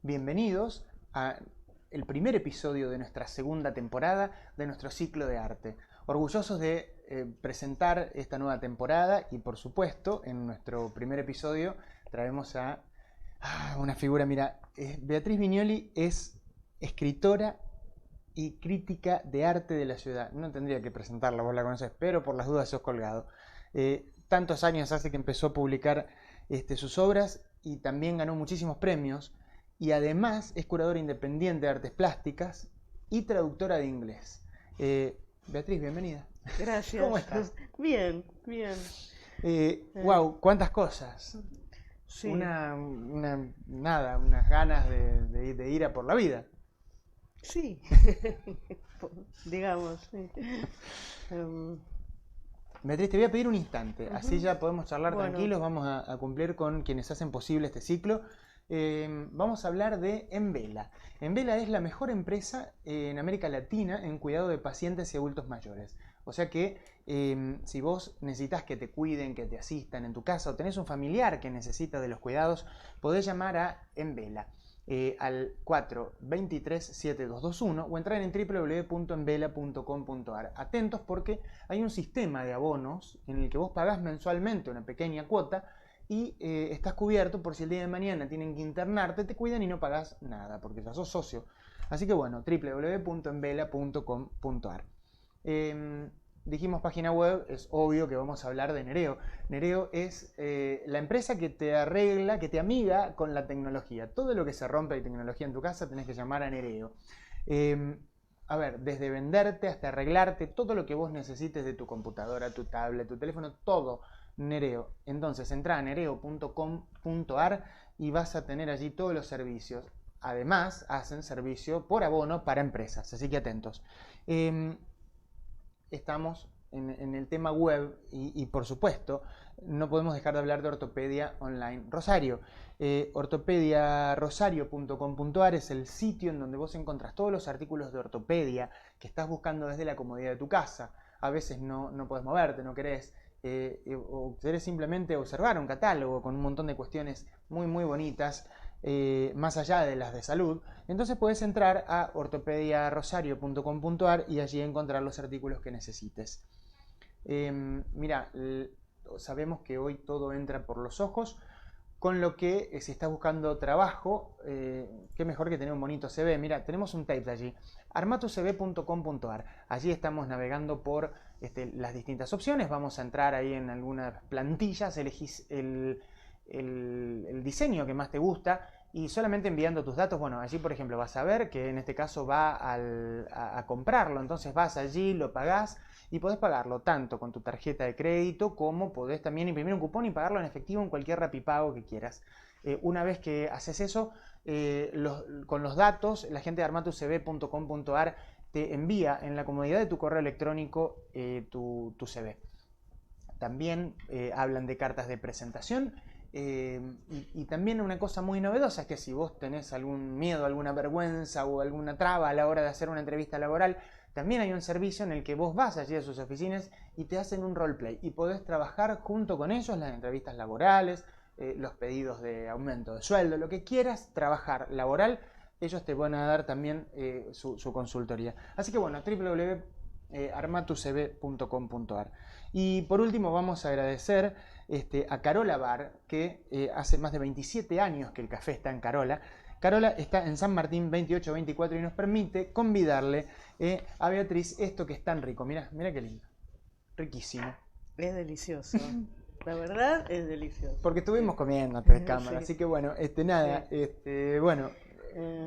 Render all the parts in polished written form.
bienvenidos a el primer episodio de nuestra segunda temporada de nuestro ciclo de arte. Orgullosos de presentar esta nueva temporada y por supuesto en nuestro primer episodio traemos a una figura, mira, Beatriz Viñoli es escritora y crítica de arte de la ciudad. No tendría que presentarla, vos la conocés, pero por las dudas sos colgado. Tantos años hace que empezó a publicar sus obras y también ganó muchísimos premios y además es curadora independiente de artes plásticas y traductora de inglés. Beatriz, bienvenida. Gracias. ¿Cómo estás? Bien, bien. Wow, cuántas cosas. Sí. Unas ganas de ir a por la vida. Sí. Digamos, sí. Beatriz, te voy a pedir un instante, así ya podemos charlar Bueno. tranquilos, vamos a cumplir con quienes hacen posible este ciclo. Vamos a hablar de Envela. Envela es la mejor empresa en América Latina en cuidado de pacientes y adultos mayores. O sea que si vos necesitas que te cuiden, que te asistan en tu casa o tenés un familiar que necesita de los cuidados, podés llamar a Envela al 423-7221 o entrar en www.envela.com.ar. Atentos porque hay un sistema de abonos en el que vos pagás mensualmente una pequeña cuota y estás cubierto por si el día de mañana tienen que internarte, te cuidan y no pagás nada porque ya sos socio. Así que bueno, www.envela.com.ar. Dijimos página web, es obvio que vamos a hablar de Nereo. Nereo es la empresa que te arregla, que te amiga con la tecnología. Todo lo que se rompe de tecnología en tu casa tenés que llamar a Nereo. A ver, desde venderte hasta arreglarte, todo lo que vos necesites de tu computadora, tu tablet, tu teléfono, todo Nereo. Entonces entra a nereo.com.ar y vas a tener allí todos los servicios. Además, hacen servicio por abono para empresas, así que atentos. Estamos en el tema web y por supuesto no podemos dejar de hablar de Ortopedia Online Rosario. Ortopediarosario.com.ar es el sitio en donde vos encontrás todos los artículos de ortopedia que estás buscando desde la comodidad de tu casa. A veces no podés moverte, no querés, o querés simplemente observar un catálogo con un montón de cuestiones muy muy bonitas. Más allá de las de salud, entonces puedes entrar a ortopediarosario.com.ar y allí encontrar los artículos que necesites. Mira, sabemos que hoy todo entra por los ojos, con lo que si estás buscando trabajo, qué mejor que tener un bonito CV. Mira, tenemos un tape allí, armatucv.com.ar. Allí estamos navegando por las distintas opciones. Vamos a entrar ahí en algunas plantillas, elegís el diseño que más te gusta y solamente enviando tus datos, bueno, allí por ejemplo vas a ver que en este caso va a comprarlo, entonces vas allí, lo pagás y podés pagarlo tanto con tu tarjeta de crédito como podés también imprimir un cupón y pagarlo en efectivo en cualquier Rapipago que quieras. Una vez que haces eso, con los datos, la gente de armatucv.com.ar te envía en la comodidad de tu correo electrónico tu CV. También hablan de cartas de presentación. Y también una cosa muy novedosa es que si vos tenés algún miedo, alguna vergüenza o alguna traba a la hora de hacer una entrevista laboral, también hay un servicio en el que vos vas allí a sus oficinas y te hacen un roleplay y podés trabajar junto con ellos las entrevistas laborales, los pedidos de aumento de sueldo, lo que quieras trabajar laboral, ellos te van a dar también su consultoría. Así que bueno, www.armatucv.com.ar. Y por último vamos a agradecer a Carola Bar, que hace más de 27 años que el café está en Carola. Carola está en San Martín 2824 y nos permite convidarle a Beatriz esto que es tan rico. Mirá qué lindo. Riquísimo. Es delicioso. La verdad es delicioso. Porque estuvimos comiendo antes de cámara, Sí. así que bueno, nada, Sí. bueno,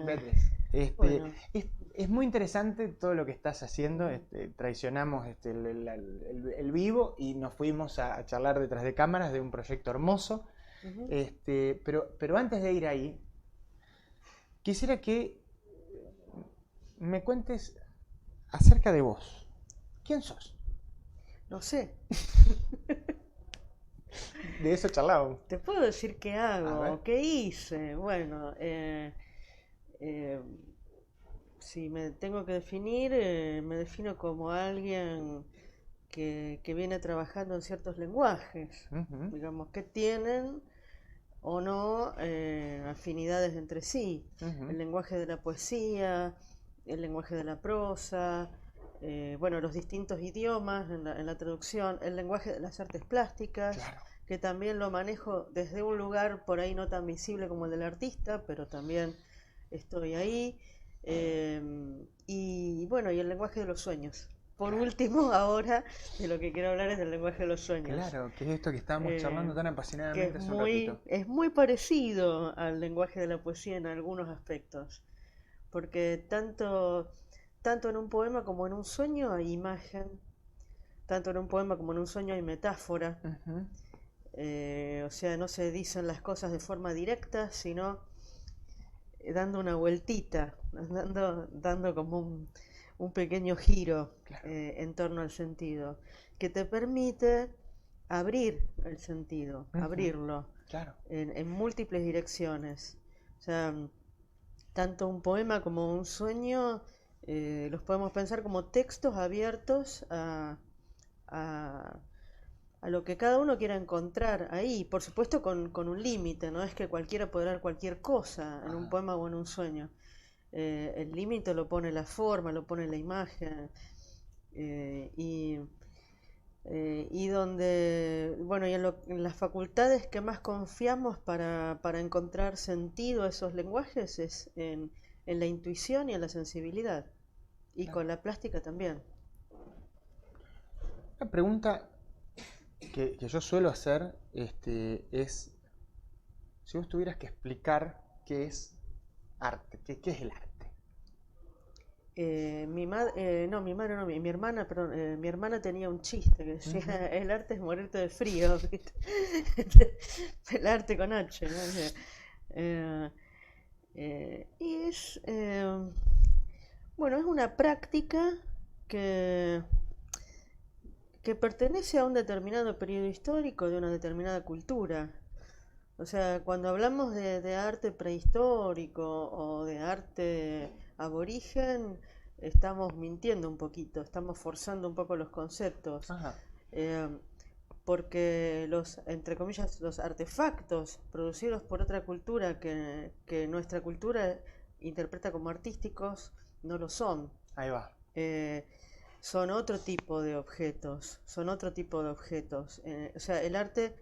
Beatriz, Bueno. es muy interesante todo lo que estás haciendo. Traicionamos el vivo y nos fuimos a charlar detrás de cámaras de un proyecto hermoso. Uh-huh. Pero antes de ir ahí, quisiera que me cuentes acerca de vos. ¿Quién sos? No sé. De eso charlábamos. Te puedo decir qué A ver. hago, qué hice. Bueno, si me tengo que definir, me defino como alguien que viene trabajando en ciertos lenguajes, Uh-huh. digamos, que tienen o no afinidades entre sí. El lenguaje de la poesía, el lenguaje de la prosa, bueno, los distintos idiomas en la traducción, el lenguaje de las artes plásticas, Claro. que también lo manejo desde un lugar por ahí no tan visible como el del artista, pero también estoy ahí. Y bueno, y el lenguaje de los sueños. Por Claro. último, ahora de lo que quiero hablar es del lenguaje de los sueños, Claro, que es esto que estábamos charlando eh, tan que apasionadamente hace un ratito. es muy parecido al lenguaje de la poesía en algunos aspectos, porque tanto en un poema como en un sueño hay imagen, tanto en un poema como en un sueño hay metáfora, Ujú. o sea, no se dicen las cosas de forma directa, sino dando una vueltita, dando como un pequeño giro Claro. en torno al sentido, que te permite abrir el sentido, Ujú. abrirlo Claro. en múltiples direcciones. O sea, tanto un poema como un sueño los podemos pensar como textos abiertos a, a lo que cada uno quiera encontrar ahí, por supuesto con un límite, no es que cualquiera podrá dar cualquier cosa en un Ajá. poema o en un sueño. El límite lo pone la forma, lo pone la imagen, eh, y, y donde, bueno, y en las facultades que más confiamos para encontrar sentido a esos lenguajes es en la intuición y en la sensibilidad, y Claro. con la plástica también. Una pregunta que yo suelo hacer es, si vos tuvieras que explicar qué es arte, qué es el arte. No, mi madre no, mi hermana, perdón, mi hermana tenía un chiste que decía, Ujú. el arte es morirte de frío, ¿viste? El arte con H, ¿no? O sea, eh, y bueno, es una práctica que, que pertenece a un determinado periodo histórico de una determinada cultura. O sea, cuando hablamos de arte prehistórico o de arte aborigen, estamos mintiendo un poquito, estamos forzando un poco los conceptos. Ajá. Eh, Porque los, entre comillas, los artefactos producidos por otra cultura que nuestra cultura interpreta como artísticos, no lo son. Ahí va. Eh, Son otro tipo de objetos, son otro tipo de objetos. O sea, el arte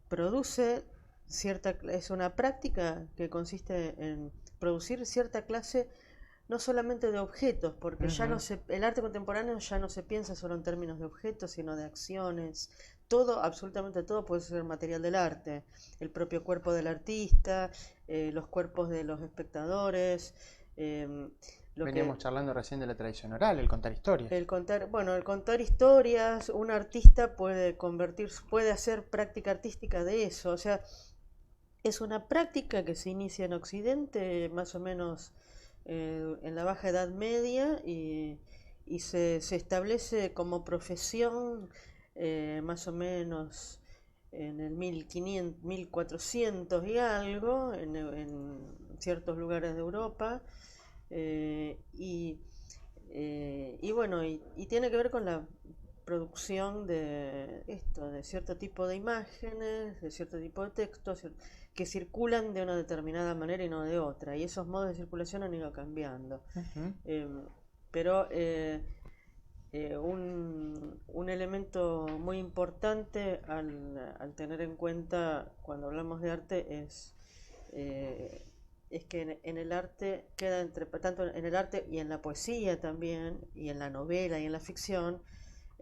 produce es una práctica que consiste en producir cierta clase no solamente de objetos, porque ya no Ujú. se, el arte contemporáneo ya no se piensa solo en términos de objetos, sino de acciones. Todo, absolutamente todo puede ser material del arte. El propio cuerpo del artista, los cuerpos de los espectadores, eh, lo Veníamos que charlando recién de la tradición oral, el contar historias. el contar, bueno, el contar historias, un artista puede convertirse, puede hacer práctica artística de eso. O sea, es una práctica que se inicia en Occidente, más o menos en la Baja Edad Media, y se establece como profesión más o menos en el 1500, 1400 y algo, en ciertos lugares de Europa. Y bueno, y tiene que ver con la producción de esto, de cierto tipo de imágenes, de cierto tipo de textos que circulan de una determinada manera y no de otra. Y esos modos de circulación han ido cambiando. Ujú. Eh, pero un elemento muy importante al tener en cuenta cuando hablamos de arte eh, es que en el arte queda entre, tanto en el arte y en la poesía también, y en la novela y en la ficción,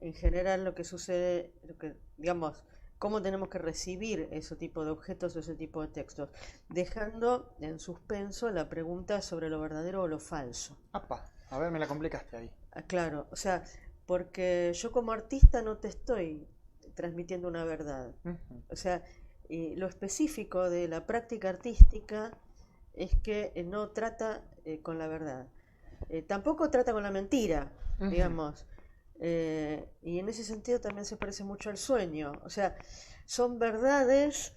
en general lo que sucede, lo que, digamos, cómo tenemos que recibir ese tipo de objetos o ese tipo de textos, dejando en suspenso la pregunta sobre lo verdadero o lo falso. Apa, a ver, me la complicaste ahí. Ah, claro, o sea, porque yo como artista no te estoy transmitiendo una verdad. Ujú. O sea, lo específico de la práctica artística es que no trata con la verdad. Tampoco trata con la mentira, Ujú. digamos. Y en ese sentido también se parece mucho al sueño. O sea, son verdades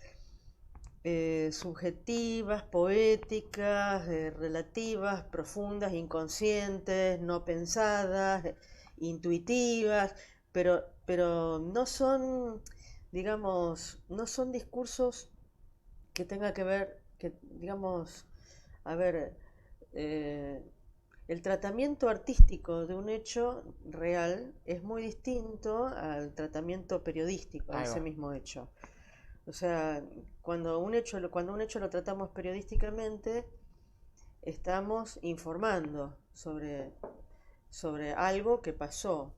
subjetivas, poéticas, relativas, profundas, inconscientes, no pensadas, intuitivas, pero no son, digamos, no son discursos que tenga que ver, que digamos, a ver, el tratamiento artístico de un hecho real es muy distinto al tratamiento periodístico de Ahí ese va. mismo hecho. O sea, cuando un hecho lo tratamos periodísticamente, estamos informando sobre algo que pasó.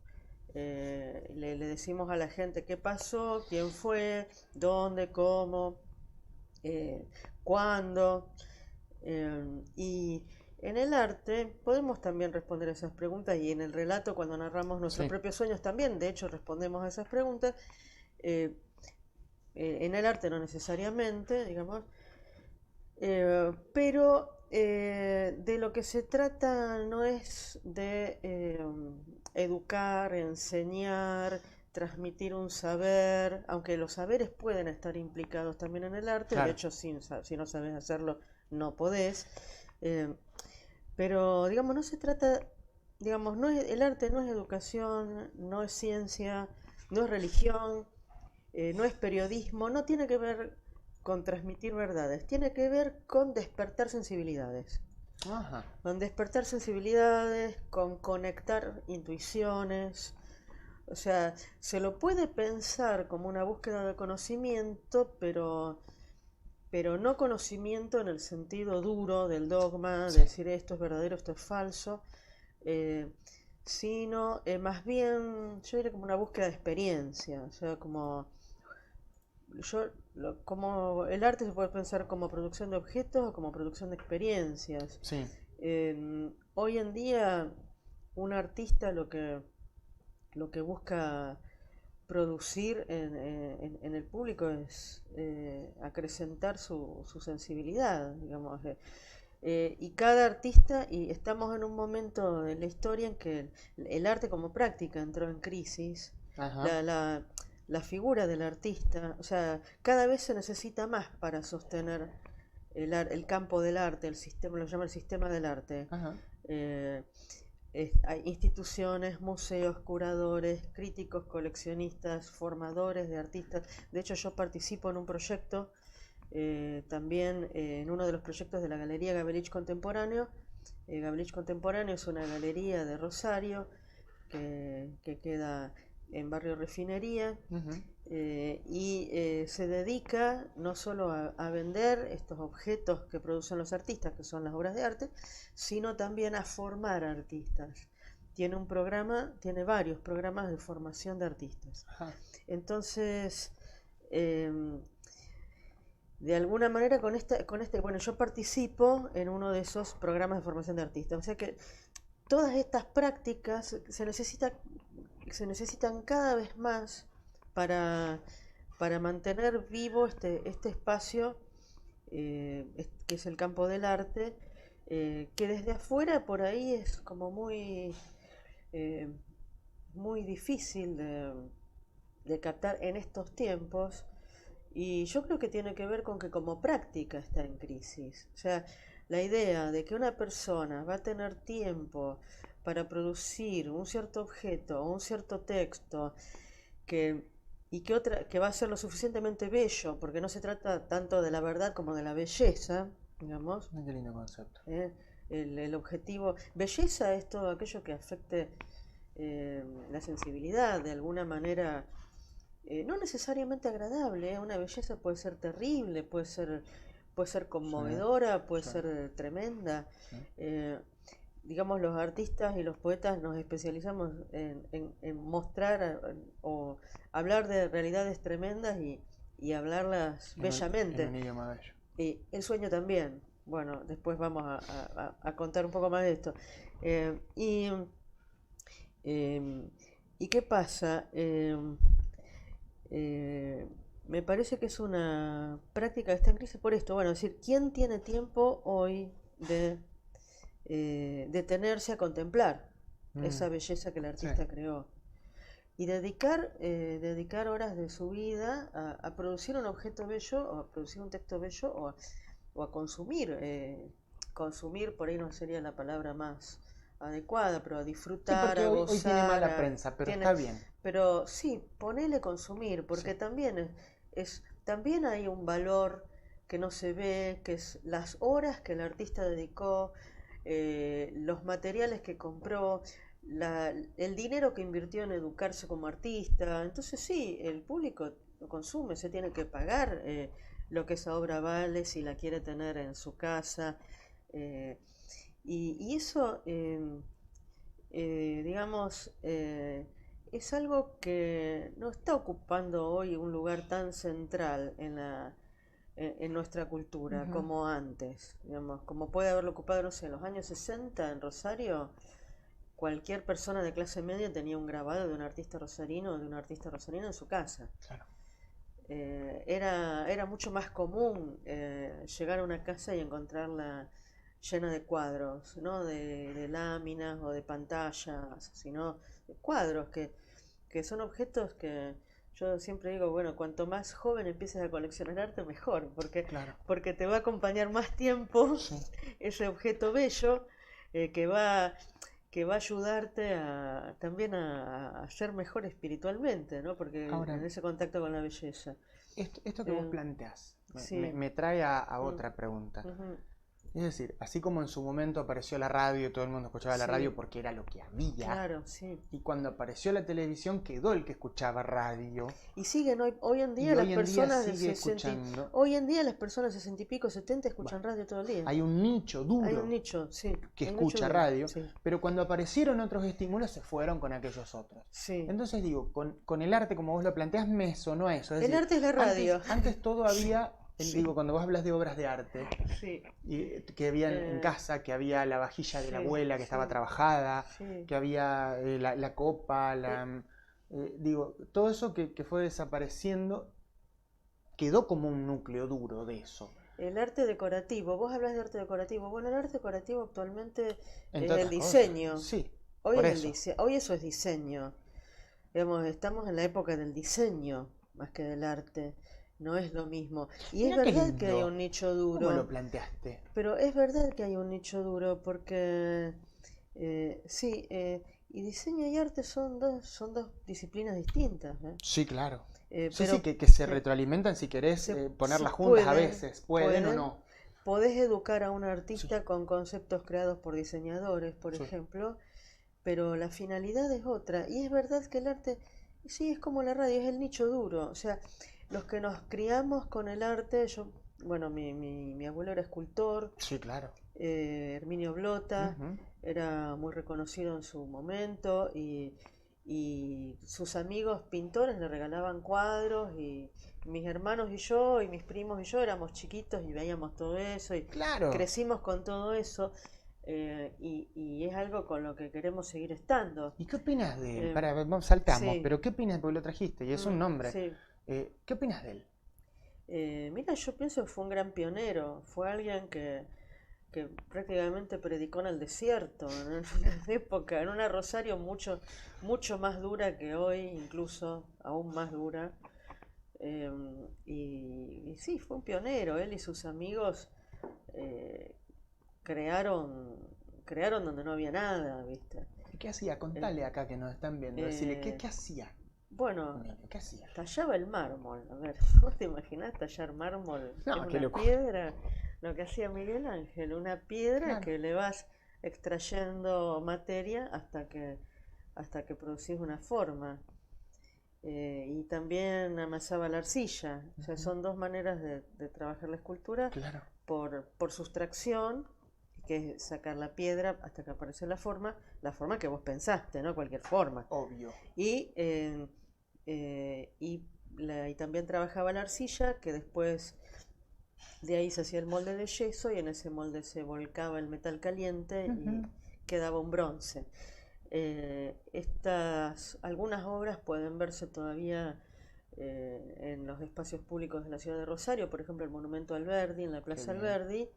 Le decimos a la gente qué pasó, quién fue, dónde, cómo, eh, cuándo. Y en el arte podemos también responder a esas preguntas y en el relato cuando narramos nuestros Sí. propios sueños también, de hecho, respondemos a esas preguntas. Eh, en el arte no necesariamente, digamos, pero de lo que se trata no es de educar, enseñar, transmitir un saber, aunque los saberes pueden estar implicados también en el arte, de Claro. hecho si no sabes hacerlo no podés, eh, pero digamos no se trata, digamos, el arte no es educación, no es ciencia, no es religión, no es periodismo, no tiene que ver con transmitir verdades, tiene que ver con despertar sensibilidades. Ajá. Con despertar sensibilidades, con conectar intuiciones. O sea, se lo puede pensar como una búsqueda de conocimiento, pero no conocimiento en el sentido duro del dogma, de Sí. decir esto es verdadero, esto es falso, eh, sino más bien, yo diría como una búsqueda de experiencia, o sea, como el arte se puede pensar como producción de objetos o como producción de experiencias. Sí. Hoy en día un artista lo que busca producir en el público es acrecentar su sensibilidad, digamos. Y cada artista, y estamos en un momento de la historia en que el arte como práctica entró en crisis, Ajá. la figura del artista, o sea, cada vez se necesita más para sostener el campo del arte, el sistema, lo llama el sistema del arte. Ajá. Eh, Hay instituciones, museos, curadores, críticos, coleccionistas, formadores de artistas. De hecho, yo participo en un proyecto, también en uno de los proyectos de la Galería Gabelich Contemporáneo. Gabelich Contemporáneo es una galería de Rosario que queda en Barrio Refinería, Ujú. y se dedica no solo a vender estos objetos que producen los artistas, que son las obras de arte, sino también a formar artistas. Tiene varios programas de formación de artistas. Ajá. Entonces, de alguna manera bueno, yo participo en uno de esos programas de formación de artistas. O sea que todas estas prácticas se necesitan cada vez más para, para mantener vivo este espacio, que es el campo del arte, que desde afuera por ahí es como eh, muy difícil de captar en estos tiempos. Y yo creo que tiene que ver con que como práctica está en crisis. O sea, la idea de que una persona va a tener tiempo para producir un cierto objeto o un cierto texto que, que va a ser lo suficientemente bello, porque no se trata tanto de la verdad como de la belleza, digamos. Qué lindo concepto. El objetivo, belleza es todo aquello que afecte la sensibilidad de alguna manera, no necesariamente agradable, una belleza puede ser terrible, puede ser Sí. conmovedora, puede Sí. ser tremenda. Sí. Eh, digamos, los artistas y los poetas nos especializamos en mostrar o hablar de realidades tremendas y hablarlas En bellamente. un idioma bello. Y el sueño también. Bueno, después vamos a contar un poco más de esto. Eh, y, eh, ¿Y qué pasa? Me parece que es una práctica que está en crisis por esto. Bueno, es decir, ¿quién tiene tiempo hoy de detenerse a contemplar esa belleza que el Sí. artista creó? Y dedicar horas de su vida a producir un objeto bello, o a producir un texto bello, o a consumir. Consumir por ahí no sería la palabra más adecuada, pero a Sí, disfrutar, porque a hoy tiene gozar, mala prensa, pero tiene, está bien. pero sí, ponele consumir, porque Sí. también también hay un valor que no se ve, que es las horas que el artista dedicó, los materiales que compró, el dinero que invirtió en educarse como artista. Entonces sí, el público lo consume, se tiene que pagar lo que esa obra vale si la quiere tener en su casa. eh, y eso, digamos, es algo que no está ocupando hoy un lugar tan central en nuestra cultura Ujú. como antes, digamos, como puede haberlo ocupado, no sé, en los años 60 en Rosario. Cualquier persona de clase media tenía un grabado de un artista rosarino o de un artista rosarino en su casa. Claro. Era mucho más común llegar a una casa y encontrarla llena de cuadros, no de láminas o de pantallas, sino de cuadros que son objetos que yo siempre digo, bueno, cuanto más joven empieces a coleccionar arte, mejor, Claro. porque te va a acompañar más tiempo Sí. ese objeto bello eh, que va que va a ayudarte también a ser mejor espiritualmente, ¿no? Porque Ahora, en ese contacto con la belleza. esto que vos Eh, planteás sí. me trae a Mm, otra pregunta. ujú, Es decir, así como en su momento apareció la radio y todo el mundo escuchaba la radio sí, porque era lo que había, claro, sí. y cuando apareció la televisión quedó el que escuchaba radio, Y siguen hoy en día y las hoy en día personas de sigue 60, escuchando. hoy en día las personas de 60 y pico, 70 Bueno, escuchan radio todo el día. hay un nicho Hay un duro nicho, sí, que un nicho escucha duro, radio, sí, pero cuando aparecieron otros estímulos se fueron con aquellos otros. sí. Entonces digo, con el arte, como vos lo planteás, me sonó eso. Es El decir, arte es la radio. antes todo había, Sí, digo, cuando vos hablas de obras de arte, sí, que había en eh, casa, que había la vajilla de la sí, abuela que estaba sí, trabajada, sí. que había la copa, Eh, digo, todo eso que fue desapareciendo quedó como un núcleo duro de eso. El arte decorativo, vos hablas de arte decorativo. Bueno, el arte decorativo actualmente es Entre el otras cosas, diseño. sí, Hoy por es eso. hoy eso es diseño. Digamos, estamos en la época del diseño más que del arte. No es lo mismo. Y es Mira qué verdad que hay un lindo. nicho ¿Cómo lo duro, planteaste? pero es verdad que hay un nicho duro porque sí, y diseño y arte son dos disciplinas distintas, ¿eh? Sí, claro. Sí, sí, Pero que se eh, retroalimentan si querés si ponerlas juntas a pueden, veces, pueden o no. podés educar a un Sí, artista con conceptos creados por diseñadores, por sí. ejemplo, pero la finalidad es otra. Y es verdad que el arte, sí, es como la radio, es el nicho duro. O sea, los que nos criamos con el arte, bueno, mi abuelo era escultor, Sí, claro. Herminio Blota, Ujú. era muy reconocido en su momento y sus amigos pintores le regalaban cuadros y mis hermanos y yo y mis primos y yo éramos chiquitos y veíamos todo eso y Claro. crecimos con todo eso y es algo con lo que queremos seguir estando. ¿Y qué opinas de él? Eh, Saltamos, sí, pero ¿qué opinas? Porque lo trajiste y es un nombre. sí. ¿Qué opinas de él? Mira, yo pienso que fue un gran pionero, fue alguien que prácticamente predicó en el desierto, en una época, en una Rosario mucho más dura que hoy, incluso aún más dura. Y sí, fue un pionero, él y sus amigos eh, crearon, crearon donde no había nada, ¿viste? ¿Y qué hacía? Eh, Contale acá que nos están viendo. Decirle, eh, ¿qué hacía? bueno, Un niño, ¿qué hacía? tallaba el mármol. A ver, ¿vos te imaginás tallar mármol? Es No, qué una loco. piedra. Lo que hacía Miguel Ángel, una piedra Claro. que le vas extrayendo materia hasta que producís una forma. Y también amasaba la arcilla. O sea, Ujú. son dos maneras de trabajar la escultura Claro. por sustracción, que es sacar la piedra hasta que aparece la forma que vos pensaste, no cualquier forma. Obvio. Y, y también trabajaba la arcilla, que después de ahí se hacía el molde de yeso y en ese molde se volcaba el metal caliente y Ujú. quedaba un bronce. Algunas obras pueden verse todavía en los espacios públicos de la ciudad de Rosario, por ejemplo el Monumento Alberdi, en la Qué Plaza bien. Alberdi,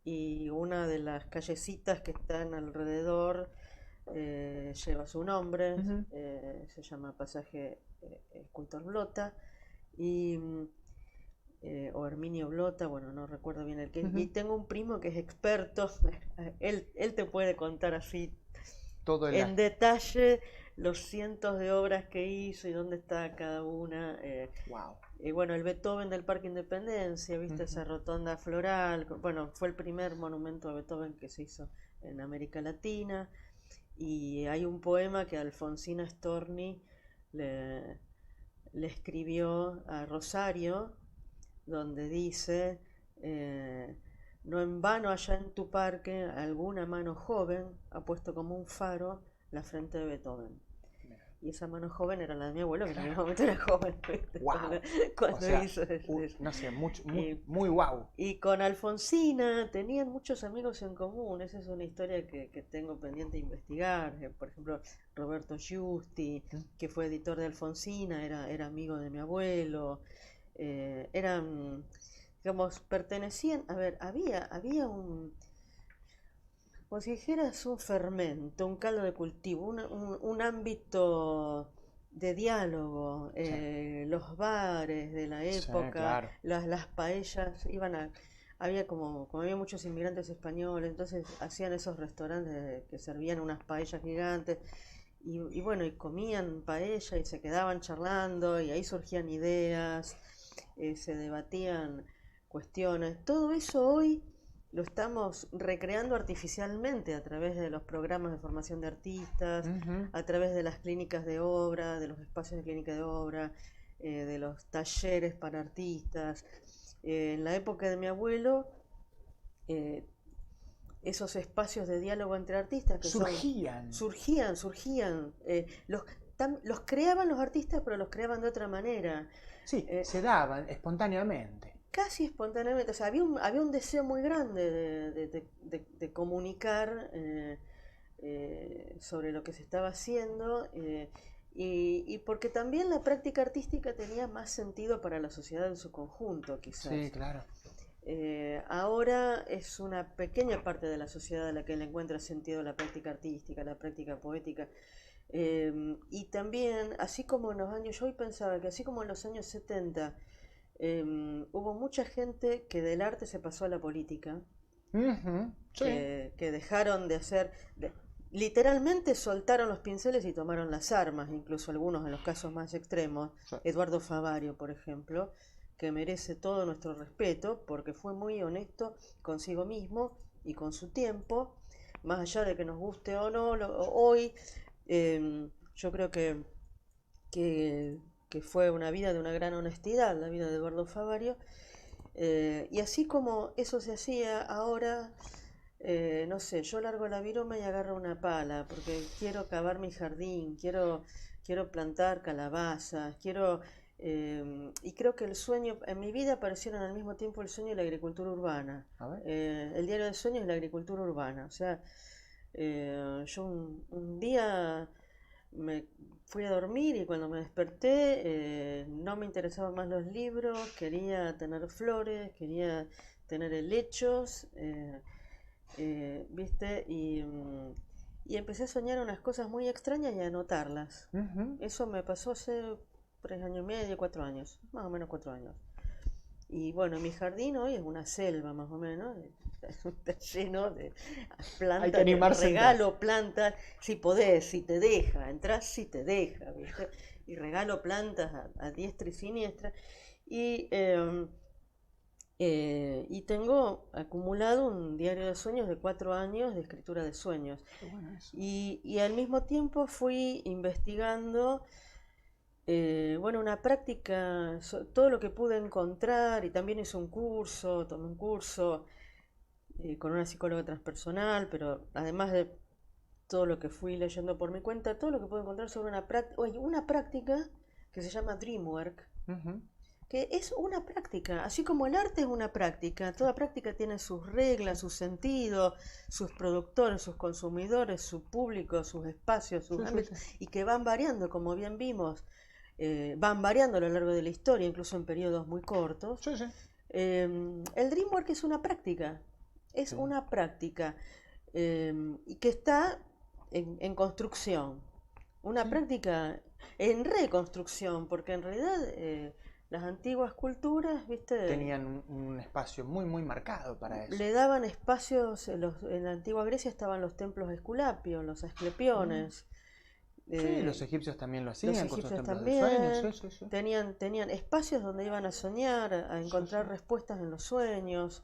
y una de las callecitas que están alrededor lleva su nombre, Ujú. se llama Pasaje Escultor Blota, y, o Herminio Blota, bueno, no recuerdo bien el que. Ujú. Y tengo un primo que es experto, él te puede contar así Todo el en detalle los cientos de obras que hizo y dónde está cada una. Wow. bueno, el Beethoven del Parque Independencia, ¿viste? Esa rotonda floral. Bueno, fue el primer monumento a Beethoven que se hizo en América Latina. Y hay un poema que Alfonsina Storni le, le escribió a Rosario, donde dice, no en vano allá en tu parque alguna mano joven ha puesto como un faro la frente de Beethoven. Y esa mano joven era la de mi abuelo, que en aquel momento era joven. Wow. Cuando O sea, hizo eso. no sé, muy wow. Y con Alfonsina tenían muchos amigos en común. Esa es una historia que tengo pendiente de investigar. Por ejemplo, Roberto Giusti, que fue editor de Alfonsina, era amigo de mi abuelo. Eran, digamos, pertenecían, a ver, había un, como si dijeras, un fermento, un caldo de cultivo, un ámbito de diálogo, los bares de la Sí, época, claro. las paellas, había como había muchos inmigrantes españoles, entonces hacían esos restaurantes que servían unas paellas gigantes, y bueno, y comían paella y se quedaban charlando, y ahí surgían ideas, se debatían cuestiones. Todo eso hoy lo estamos recreando artificialmente a través de los programas de formación de artistas, a través de las clínicas de obra, de los espacios de clínica de obra, de los talleres para artistas. En la época de mi abuelo, eh, esos espacios de diálogo entre artistas que surgían. Los creaban los artistas, pero los creaban de otra manera. Sí, se daban espontáneamente. Casi espontáneamente, o sea, había un deseo muy grande de comunicar sobre lo que se estaba haciendo, y porque también la práctica artística tenía más sentido para la sociedad en su conjunto, quizás. Sí, claro. Ahora es una pequeña parte de la sociedad a la que le encuentra sentido la práctica artística, la práctica poética. Y también, así como en los años, yo hoy pensaba que así como en los años 70, hubo mucha gente que del arte se pasó a la política, Sí. que dejaron de hacer, literalmente soltaron los pinceles y tomaron las armas, incluso algunos en los casos más extremos. Sí. Eduardo Favario, por ejemplo, que merece todo nuestro respeto porque fue muy honesto consigo mismo y con su tiempo, más allá de que nos guste o no, hoy yo creo que fue una vida de una gran honestidad, la vida de Eduardo Favario, y así como eso se hacía ahora, no sé, yo largo la viroma y agarro una pala, porque quiero cavar mi jardín, quiero plantar calabazas, y creo que el sueño, en mi vida aparecieron al mismo tiempo el sueño y la agricultura urbana. A ver. El diario de sueños y la agricultura urbana. O sea, yo un día me fui a dormir y cuando me desperté no me interesaban más los libros, quería tener flores, quería tener helechos, ¿viste? Y empecé a soñar unas cosas muy extrañas y a anotarlas. Eso me pasó hace 3 años y medio, 4 años, más o menos 4 años. Y bueno, mi jardín hoy es una selva más o menos, está lleno de plantas. Hay que animarse. Regalo plantas, si podés, si te deja, entras si te deja, ¿viste? Y regalo plantas a diestra y siniestra. Y tengo acumulado un diario de sueños de 4 años de escritura de sueños. Qué bueno eso. Y al mismo tiempo fui investigando, bueno, una práctica, todo lo que pude encontrar, y también hice tomé un curso con una psicóloga transpersonal, pero además de todo lo que fui leyendo por mi cuenta, todo lo que pude encontrar sobre una práctica que se llama Dreamwork, que es una práctica, así como el arte es una práctica, toda práctica tiene sus reglas, su sentido, sus productores, sus consumidores, su público, sus espacios, sus ámbitos, y que van variando, como bien vimos. Van variando a lo largo de la historia, incluso en periodos muy cortos. El Dreamwork es una práctica, y que está en construcción, una práctica en reconstrucción, porque en realidad las antiguas culturas, ¿viste? Tenían un espacio muy marcado para eso. Le daban espacios, en la antigua Grecia estaban los templos esculapios, los asclepiones. Sí, los egipcios también lo hacían Los con sus egipcios templos del también sueño. Sí, sí, sí. tenían espacios donde iban a soñar, a Sí, encontrar sí. respuestas en los sueños.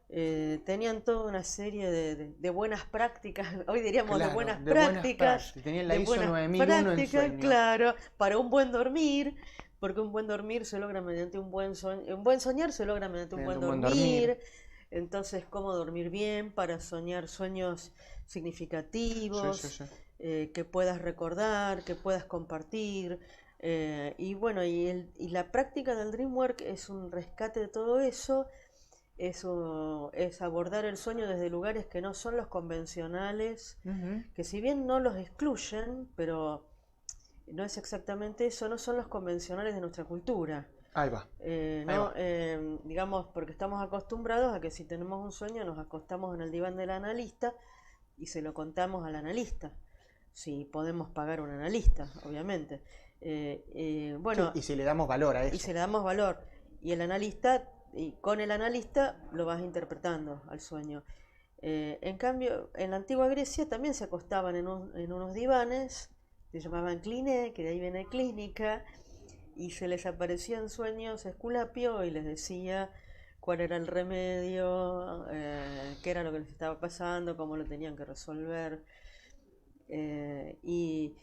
Tenían toda una serie de buenas prácticas, hoy diríamos Claro, de buenas prácticas. Tenían la de ISO buenas 9001 en prácticas, sueño. claro, para un buen dormir, porque un buen dormir se logra mediante un buen soñar, un buen soñar se logra mediante un buen Mediante un buen dormir. dormir. Entonces, cómo dormir bien para soñar sueños Sí, sí, significativos, sí. que puedas recordar, que puedas compartir. Y bueno, y la práctica del Dreamwork es un rescate de todo eso. Eso es abordar el sueño desde lugares que no son los convencionales, Ujú. que si bien no los excluyen, pero no es exactamente eso, no son los convencionales de nuestra cultura. Ahí va, ahí ¿No? va. Digamos, porque estamos acostumbrados a que si tenemos un sueño nos acostamos en el diván del analista y se lo contamos al analista, si podemos pagar un analista, obviamente. Sí, Bueno, y si le damos valor a y eso. se le damos valor. Y el analista, y con el analista lo vas interpretando al sueño. En cambio, en la antigua Grecia también se acostaban en unos divanes, se llamaban cliné, que de ahí viene clínica, y se les aparecía en sueños Esculapio y les decía cuál era el remedio, qué era lo que les estaba pasando, cómo lo tenían que resolver. Eh, y,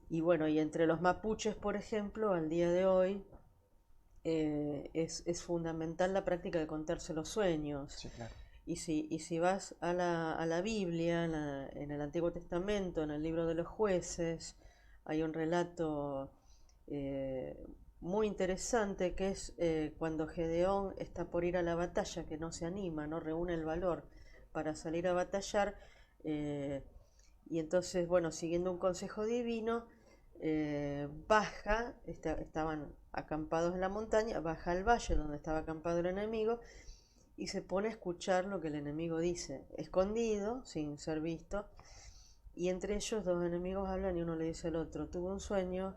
y bueno, y entre los mapuches, por ejemplo, al día de hoy, es fundamental la práctica de contarse los sueños. Sí, claro. Y si vas a la Biblia, en el Antiguo Testamento, en el libro de los jueces, hay un relato eh, muy interesante que es cuando Gedeón está por ir a la batalla, que no se anima, no reúne el valor para salir a batallar, eh, y entonces, bueno, siguiendo un consejo divino, baja, estaban acampados en la montaña, baja al valle donde estaba acampado el enemigo y se pone a escuchar lo que el enemigo dice, escondido, sin ser visto, y entre ellos dos enemigos hablan y uno le dice al otro, tuve un sueño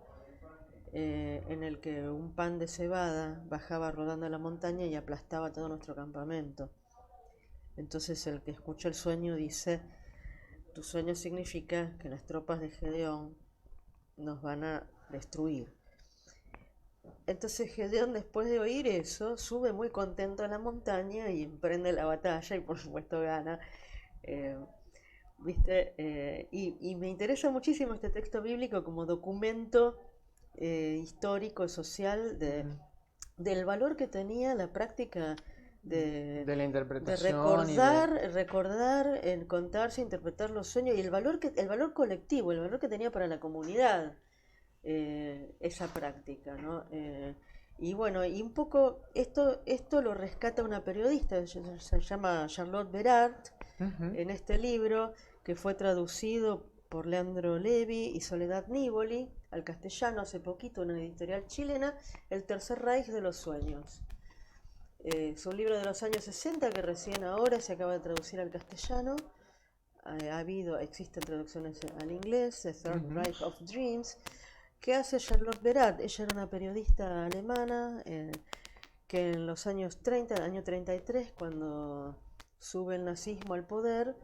en el que un pan de cebada bajaba rodando la montaña y aplastaba todo nuestro campamento. Entonces el que escucha el sueño dice, tu sueño significa que las tropas de Gedeón nos van a destruir. Entonces Gedeón, después de oír eso, sube muy contento a la montaña y emprende la batalla y por supuesto gana. Eh, ¿Viste? Y me interesa muchísimo este texto bíblico como documento histórico, social, Ujú. del valor que tenía la práctica de, De la de interpretación y de... recordar, recordar, contarse, interpretar los sueños y el valor colectivo, el valor que tenía para la comunidad esa práctica, ¿no? Y bueno, y un poco esto lo rescata una periodista, se llama Charlotte Berard, Ujú. en este libro que fue traducido por Leandro Levi y Soledad Nívoli al castellano hace poquito en una editorial chilena, El Tercer Reich de los Sueños. Es un libro de los años 60 que recién ahora se acaba de traducir al castellano. Existen traducciones al inglés, The Third Ujú. Reich of Dreams, que hace Charlotte Berat. Ella era una periodista alemana que en los años 30, el año 33, cuando sube el nazismo al poder,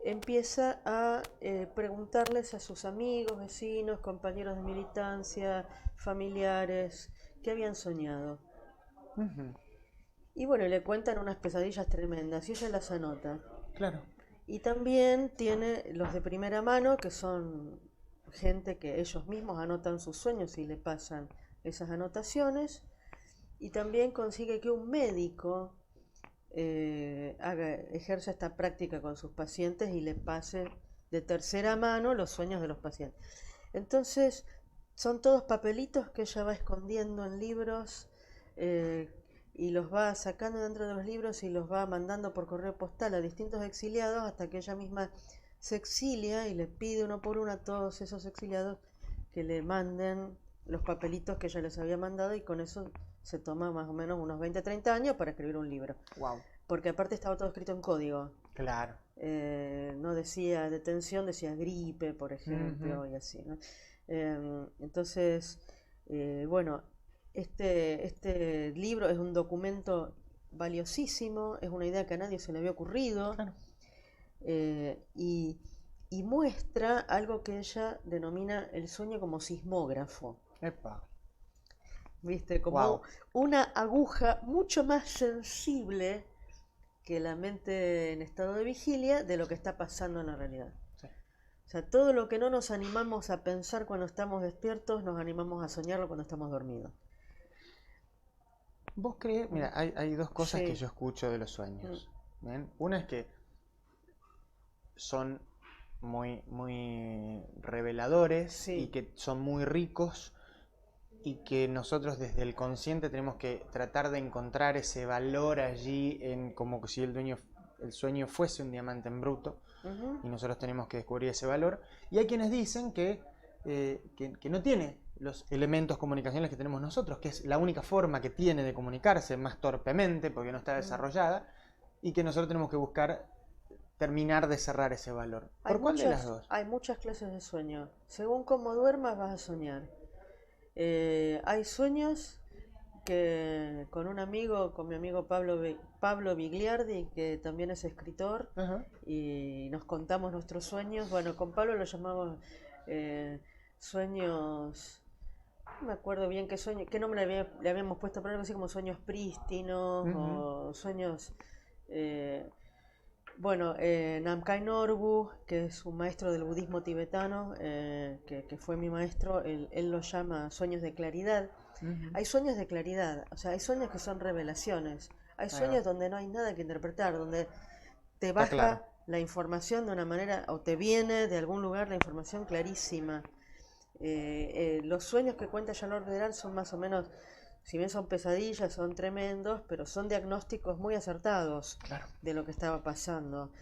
empieza a preguntarles a sus amigos, vecinos, compañeros de militancia, familiares, qué habían soñado. Ujú. Y bueno, le cuentan unas pesadillas tremendas y ella las anota. Claro. Y también tiene los de primera mano, que son gente que ellos mismos anotan sus sueños y le pasan esas anotaciones. Y también consigue que un médico ejerza esta práctica con sus pacientes y le pase de tercera mano los sueños de los pacientes. Entonces, son todos papelitos que ella va escondiendo en libros eh, y los va sacando dentro de los libros y los va mandando por correo postal a distintos exiliados hasta que ella misma se exilia y le pide uno por uno a todos esos exiliados que le manden los papelitos que ella les había mandado y con eso se toma más o menos unos 20 30 años para escribir un libro. Wow. Porque aparte estaba todo escrito en código. Claro. No decía detención, decía gripe, por Ujú. ejemplo, y así, ¿no? Entonces, bueno, este libro es un documento valiosísimo, es una idea que a nadie se le había ocurrido, Claro. eh, y, y muestra algo que ella denomina el sueño como sismógrafo. Epa. ¿Viste? Como Wow. una aguja mucho más sensible que la mente en estado de vigilia de lo que está pasando en la realidad. Sí. O sea, todo lo que no nos animamos a pensar cuando estamos despiertos, nos animamos a soñarlo cuando estamos dormidos. ¿Vos crees? Mira, hay dos cosas que Sí. yo escucho de los sueños. ¿Bien? Una es que son muy reveladores y Sí. que son muy ricos y que nosotros desde el consciente tenemos que tratar de encontrar ese valor allí en como si el sueño fuese un diamante en bruto Ujú. y nosotros tenemos que descubrir ese valor. Y hay quienes dicen que no tiene los elementos comunicacionales que tenemos nosotros, que es la única forma que tiene de comunicarse más torpemente porque no está desarrollada y que nosotros tenemos que buscar terminar de cerrar ese valor. ¿Por cuál de las dos? Hay muchas clases de sueño. Según cómo duermas vas a soñar. Hay sueños que con un amigo, con mi amigo Pablo Bigliardi, que también es escritor, Ajá. y nos contamos nuestros sueños. Bueno, con Pablo lo llamamos sueños, no me acuerdo bien qué sueño, qué nombre le habíamos puesto, pero algo así como sueños prístinos Ujú. o sueños... eh, bueno, Namkhai Norbu, que es un maestro del budismo tibetano, que fue mi maestro, él lo llama sueños de claridad. Ujú. Hay sueños de claridad, o sea, hay sueños que son revelaciones. Hay Ahí va. sueños donde no hay nada que interpretar, donde te Está claro. baja la información de una manera, o te viene de algún lugar la información clarísima. Los sueños que cuenta Jean-Lord Vedal son más o menos, si bien son pesadillas, son tremendos, pero son diagnósticos muy acertados Claro. de lo que estaba pasando.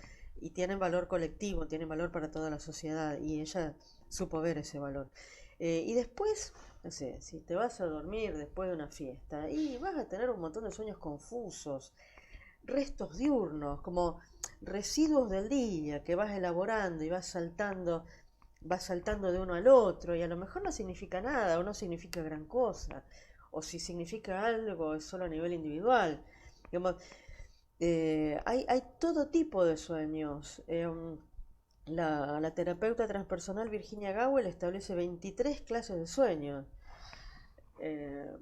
Y tienen valor colectivo, tienen valor para toda la sociedad. Y ella supo ver ese valor. Y después, no sé, si te vas a dormir después de una fiesta, y vas a tener un montón de sueños confusos, restos diurnos, como residuos del día que vas elaborando y vas saltando de uno al otro, y a lo mejor no significa nada o no significa gran cosa, o si significa algo es solo a nivel individual. Digamos, hay todo tipo de sueños. La terapeuta transpersonal Virginia Gowell establece 23 clases de sueños.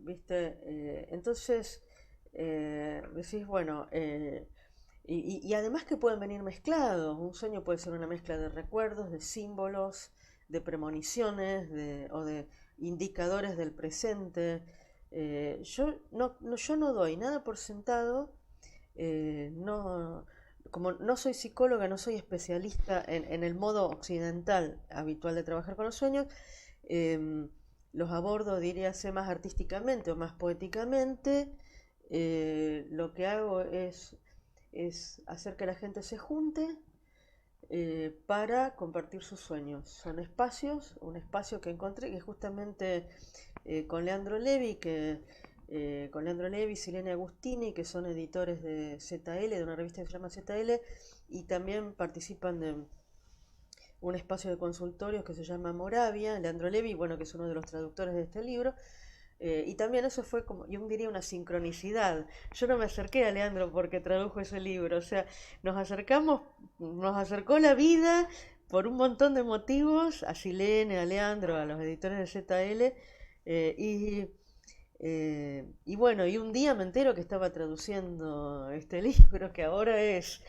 ¿Viste? Entonces, decís, bueno, y además que pueden venir mezclados. Un sueño puede ser una mezcla de recuerdos, de símbolos, de premoniciones, o de indicadores del presente. Yo no doy nada por sentado. No, como no soy psicóloga, no soy especialista en el modo occidental habitual de trabajar con los sueños. em, los abordo, diríase, más artísticamente o más poéticamente. Lo que hago es hacer que la gente se junte para compartir sus sueños. Son espacios, un espacio que encontré que justamente con Leandro Levi, con Leandro Levi, Silene Agustini, que son editores de ZL, de una revista que se llama ZL, y también participan de un espacio de consultorios que se llama Moravia, Leandro Levi, bueno, que es uno de los traductores de este libro. Y también eso fue como, yo diría, una sincronicidad. Yo no me acerqué a Leandro porque tradujo ese libro, o sea, nos acercó la vida por un montón de motivos, a Silene, a Leandro, a los editores de ZL, y bueno, y un día me entero que estaba traduciendo este libro, que ahora es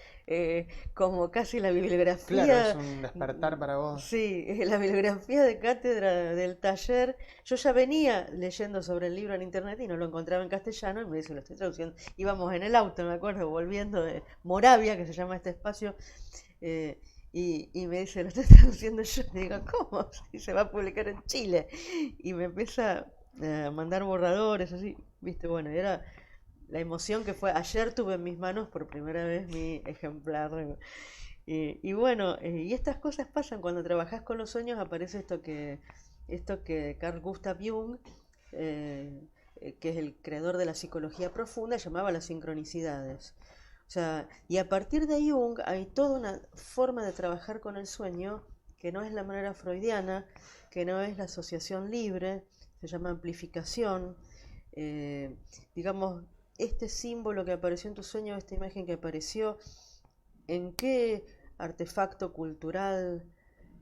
como casi la Claro, es bibliografía, un despertar para vos. sí, la bibliografía de cátedra del taller. Yo ya venía leyendo sobre el libro en internet y no lo encontraba en castellano y me dice, lo estoy traduciendo. Íbamos en el auto, me acuerdo, volviendo de Moravia, que se llama este espacio, y me dice, lo estoy traduciendo yo. Y digo, ¿cómo? Y se va a publicar en Chile. Y me empieza a mandar borradores, así, viste, bueno, era la emoción que fue. Ayer tuve en mis manos por primera vez mi ejemplar. Y bueno, y estas cosas pasan cuando trabajas con los sueños, aparece esto que Carl Gustav Jung, eh, que es el creador de la psicología profunda, llamaba las sincronicidades. O sea, y a partir de Jung hay toda una forma de trabajar con el sueño que no es la manera freudiana, que no es la asociación libre, se llama amplificación. Digamos, este símbolo que apareció en tu sueño, esta imagen que apareció, ¿en qué artefacto cultural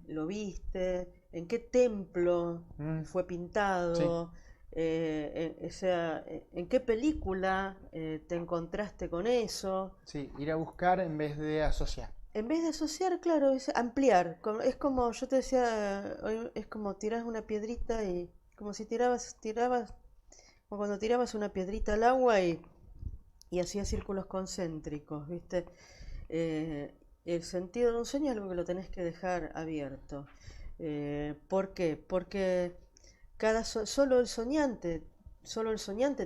lo viste, en qué templo fue Sí, pintado, o sea, en qué película te encontraste con eso. sí, ir a buscar en vez de asociar. En vez de asociar, claro, es ampliar. Es como, yo te decía, hoy es como tiras una piedrita y como si tirabas, como cuando tirabas una piedrita al agua y hacías círculos concéntricos, ¿viste? El sentido de un sueño es algo que lo tenés que dejar abierto. ¿Por qué? Porque solo el soñante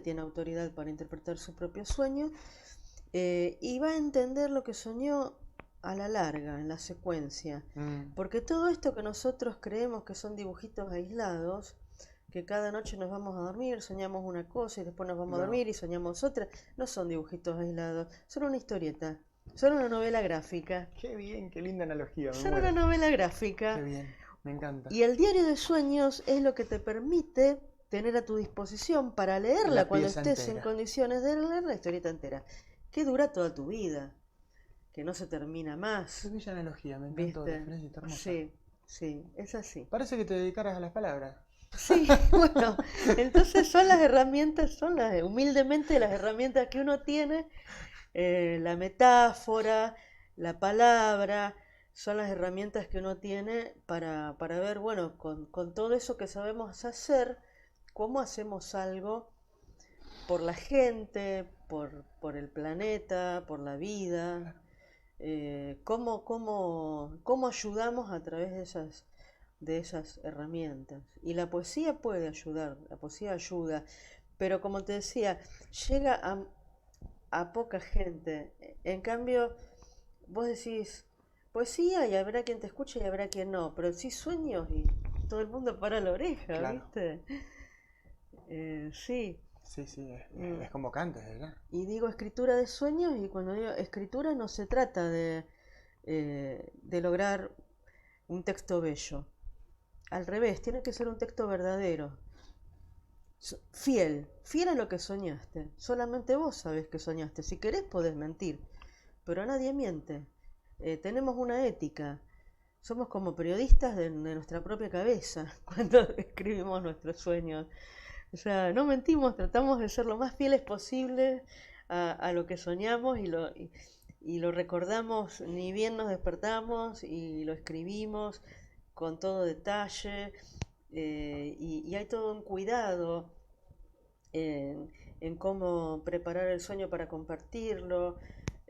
tiene autoridad para interpretar su propio sueño, y va a entender lo que soñó a la larga, en la secuencia. Mm, Porque todo esto que nosotros creemos que son dibujitos aislados, que cada noche nos vamos a dormir, soñamos una cosa y después nos vamos a no. dormir y soñamos otra, no son dibujitos aislados, son una historieta, son una novela gráfica, Qué bien, qué linda analogía, me son una muero. novela Qué gráfica. bien, me encanta. Y el diario de sueños es lo que te permite tener a tu disposición para leerla La cuando pieza estés en entera. condiciones de leer la historieta entera, que dura toda tu vida, que no se termina Qué más, bella analogía, me encantó, ¿viste? Florencia, está hermosa. Sí, sí, es así. Parece que te dedicaras a las palabras. Sí, bueno, entonces son las herramientas, humildemente las herramientas que uno tiene, la metáfora, la palabra, son las herramientas que uno tiene para ver, bueno, con todo eso que sabemos hacer, cómo hacemos algo por la gente, por el planeta, por la vida, cómo ayudamos a través de esas herramientas. Y la poesía puede ayudar, la poesía ayuda, pero como te decía, llega a poca gente. En cambio, vos decís poesía y habrá quien te escuche y habrá quien no, pero sí sueños y todo el mundo para la oreja, Claro. ¿viste? Sí. Sí, sí, Mm. es convocante, ¿verdad? Y digo escritura de sueños y cuando digo escritura no se trata de lograr un texto bello. Al revés, tiene que ser un texto verdadero, fiel a lo que soñaste. Solamente vos sabés que soñaste. Si querés podés mentir, pero nadie miente. Tenemos una ética. Somos como periodistas de nuestra propia cabeza cuando escribimos nuestros sueños. O sea, no mentimos, tratamos de ser lo más fieles posible a lo que soñamos y lo recordamos, ni bien nos despertamos y lo escribimos con todo detalle, y hay todo un cuidado en cómo preparar el sueño para compartirlo,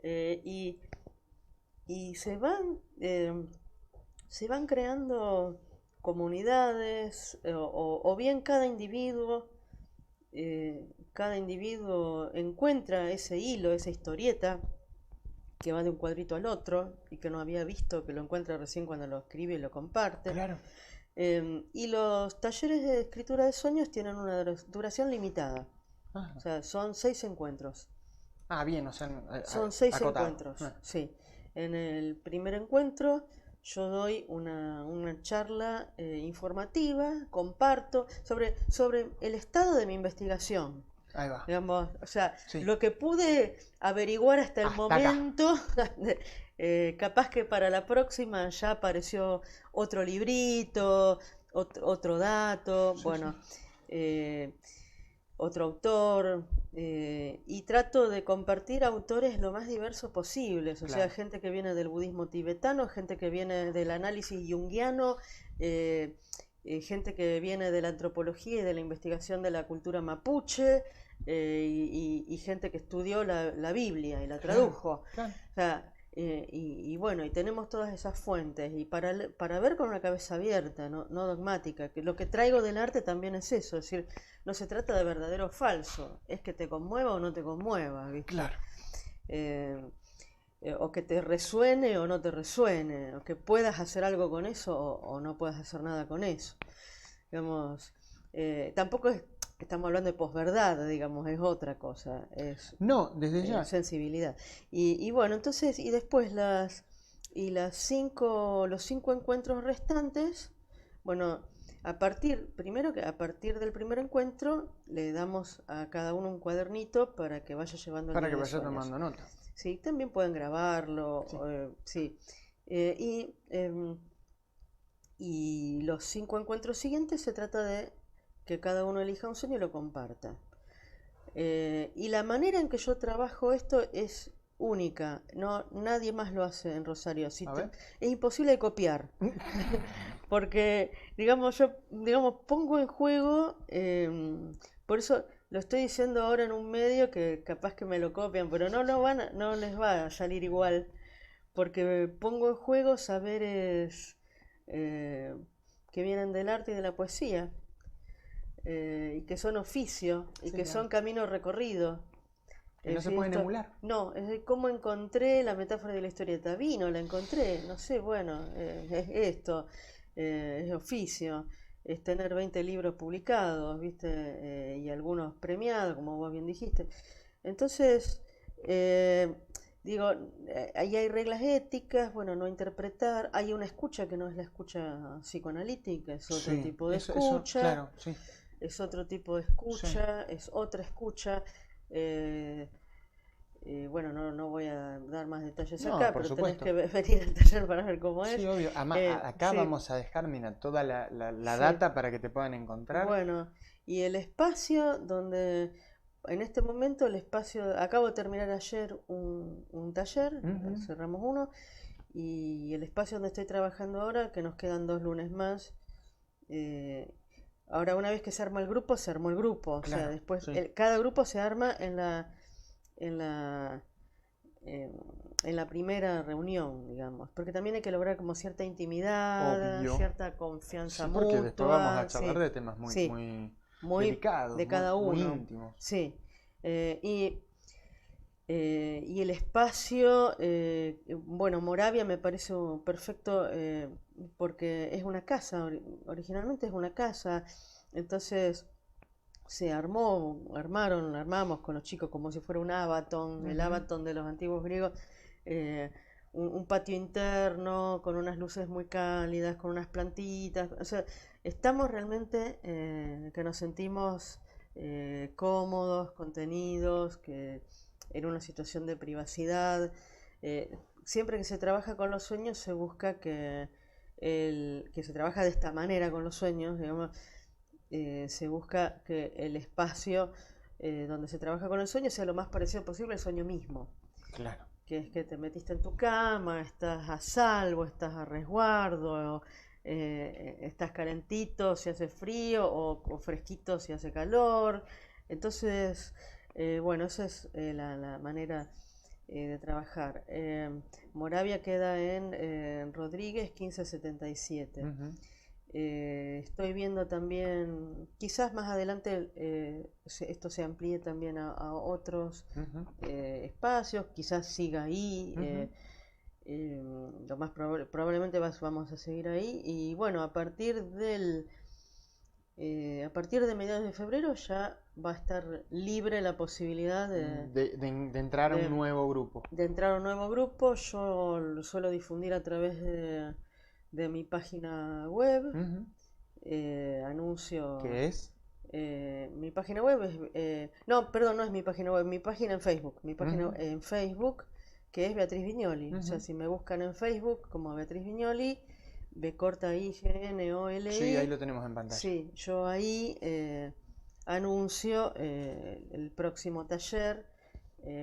eh, y, y se van creando comunidades, o bien cada individuo encuentra ese hilo, esa historieta que va de un cuadrito al otro y que no había visto, que lo encuentra recién cuando lo escribe y lo comparte. Claro. Y los talleres de escritura de sueños tienen una duración limitada, Ah, o sea, son 6 encuentros. bien, o sea, Son seis acotado. encuentros, sí. En el primer encuentro yo doy una charla informativa, comparto sobre el estado de mi investigación. Ahí va. Digamos, o sea, Sí. lo que pude averiguar hasta el Hasta acá. momento, capaz que para la próxima ya apareció otro librito, otro dato, Sí, sí. bueno, eh, otro autor, y trato de compartir autores lo más diversos posibles, o sea, Claro. gente que viene del budismo tibetano, gente que viene del análisis junguiano, eh, gente que viene de la antropología y de la investigación de la cultura mapuche, y gente que estudió la Biblia y la Claro. tradujo. Claro. O sea, y bueno, y tenemos todas esas fuentes, y para ver con una cabeza abierta, no dogmática, que lo que traigo del arte también es eso, es decir, no se trata de verdadero o falso, es que te conmueva o no te conmueva, ¿viste? Claro. Eh, o que te resuene o no te resuene, o que puedas hacer algo con eso o no puedas hacer nada con eso. Digamos, tampoco estamos hablando de posverdad, digamos, es otra cosa, es No, desde ya. sensibilidad. Y bueno, entonces, y después los 5 encuentros restantes, bueno, primero que a partir del primer encuentro le damos a cada uno un cuadernito para que vaya llevando el Para que día de vaya sueños. tomando nota. Sí, también pueden grabarlo, Sí. sí. Y y los 5 encuentros siguientes se trata de que cada uno elija un sueño y lo comparta. Y la manera en que yo trabajo esto es única, no, nadie más lo hace en Rosario. A ver. Es imposible de copiar, porque digamos, pongo en juego, por eso lo estoy diciendo ahora en un medio que capaz que me lo copian, pero no les va a salir igual, porque pongo en juego saberes eh, que vienen del arte y de la poesía, y que son oficio, y Sí, que claro. son caminos recorridos. Que no se Sí, pueden emular. no, es de cómo encontré la metáfora de la historieta. Vino, la encontré, no sé, bueno, es esto, es oficio, es tener 20 libros publicados, ¿viste? Y algunos premiados, como vos bien dijiste. Entonces, eh, digo, ahí hay reglas éticas, bueno, no interpretar, hay una escucha que no es la escucha psicoanalítica, es otro Sí, tipo de eso, escucha, claro, sí, es otro tipo de sí. escucha, es otra escucha. eh, bueno, no voy a dar más detalles No, acá, por pero tenés que supuesto. venir al taller para ver cómo Sí, es. obvio. Acá Sí, vamos a dejar, mira, toda la sí. data para que te puedan encontrar. Bueno, y el espacio donde, en este momento, el espacio, acabo de terminar ayer un taller, Ujú. cerramos uno, y el espacio donde estoy trabajando ahora, que nos quedan 2 lunes más, eh, ahora una vez que se arma el grupo, se armó el grupo, o sea, Claro, después sí. cada grupo se arma en la eh, en la primera reunión, digamos, porque también hay que lograr como cierta intimidad, Obvio. cierta confianza Sí, porque después vamos a mutua, charlar sí, de temas muy, sí, muy muy delicados, de muy, cada muy uno, íntimos. sí. Y el espacio, bueno, Moravia me parece perfecto, porque es una casa, originalmente es una casa, entonces armamos con los chicos como si fuera un Abaton, el Ujú. Abaton de los antiguos griegos, eh, un patio interno con unas luces muy cálidas, con unas plantitas, o sea, estamos realmente que nos sentimos cómodos, contenidos, que en una situación de privacidad. Siempre que se trabaja con los sueños se busca que se trabaja de esta manera con los sueños, digamos, se busca que el espacio donde se trabaja con el sueño sea lo más parecido posible al sueño mismo, Claro. que es que te metiste en tu cama, estás a salvo, estás a resguardo, estás calentito si hace frío o fresquito si hace calor. Entonces, bueno, esa es la manera de trabajar. Moravia queda en Rodríguez 1577. Ujú. Estoy viendo también, quizás más adelante esto se amplíe también a otros Ujú. espacios, quizás siga ahí, Ujú. lo más probablemente vamos a seguir ahí y bueno, a partir de mediados de febrero ya va a estar libre la posibilidad De entrar a un de, nuevo grupo. de entrar a un nuevo grupo. Yo lo suelo difundir a través de mi página web, Ujú. anuncio. ¿Qué es? Mi página web es. No, perdón, no es mi página web, mi página en Facebook. Mi página Ujú. en Facebook, que es Beatriz Viñoli. O sea, Ujú. si me buscan en Facebook como Beatriz Viñoli, B corta I G N O L Sí, ahí I. lo tenemos en pantalla. Sí, yo ahí anuncio el próximo taller,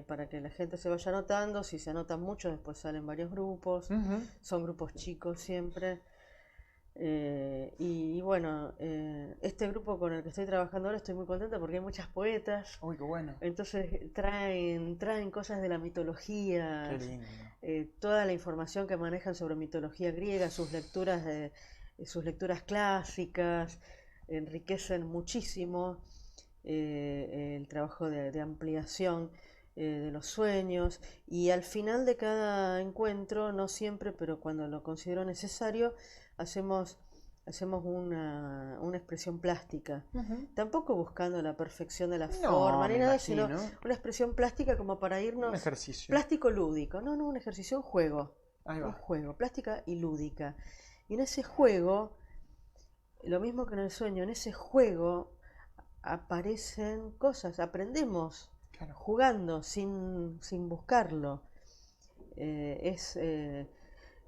para que la gente se vaya anotando. Si se anotan muchos, después salen varios grupos. Ujú. Son grupos chicos siempre. Y bueno, este grupo con el que estoy trabajando ahora estoy muy contenta porque hay muchas poetas, Uy, qué bueno. entonces traen cosas de la mitología, Qué lindo. toda la información que manejan sobre mitología griega, sus lecturas clásicas, enriquecen muchísimo el trabajo de ampliación de los sueños, y al final de cada encuentro, no siempre, pero cuando lo considero necesario, hacemos, hacemos una expresión plástica, Ujú. tampoco buscando la perfección de la No, forma ni me nada, sino imagino. una expresión plástica como para Un irnos, ejercicio. plástico lúdico, no, un ejercicio, Ahí un va. juego, plástica y lúdica. Y en ese juego, lo mismo que en el sueño, en ese juego aparecen cosas, aprendemos Claro. jugando sin buscarlo. Es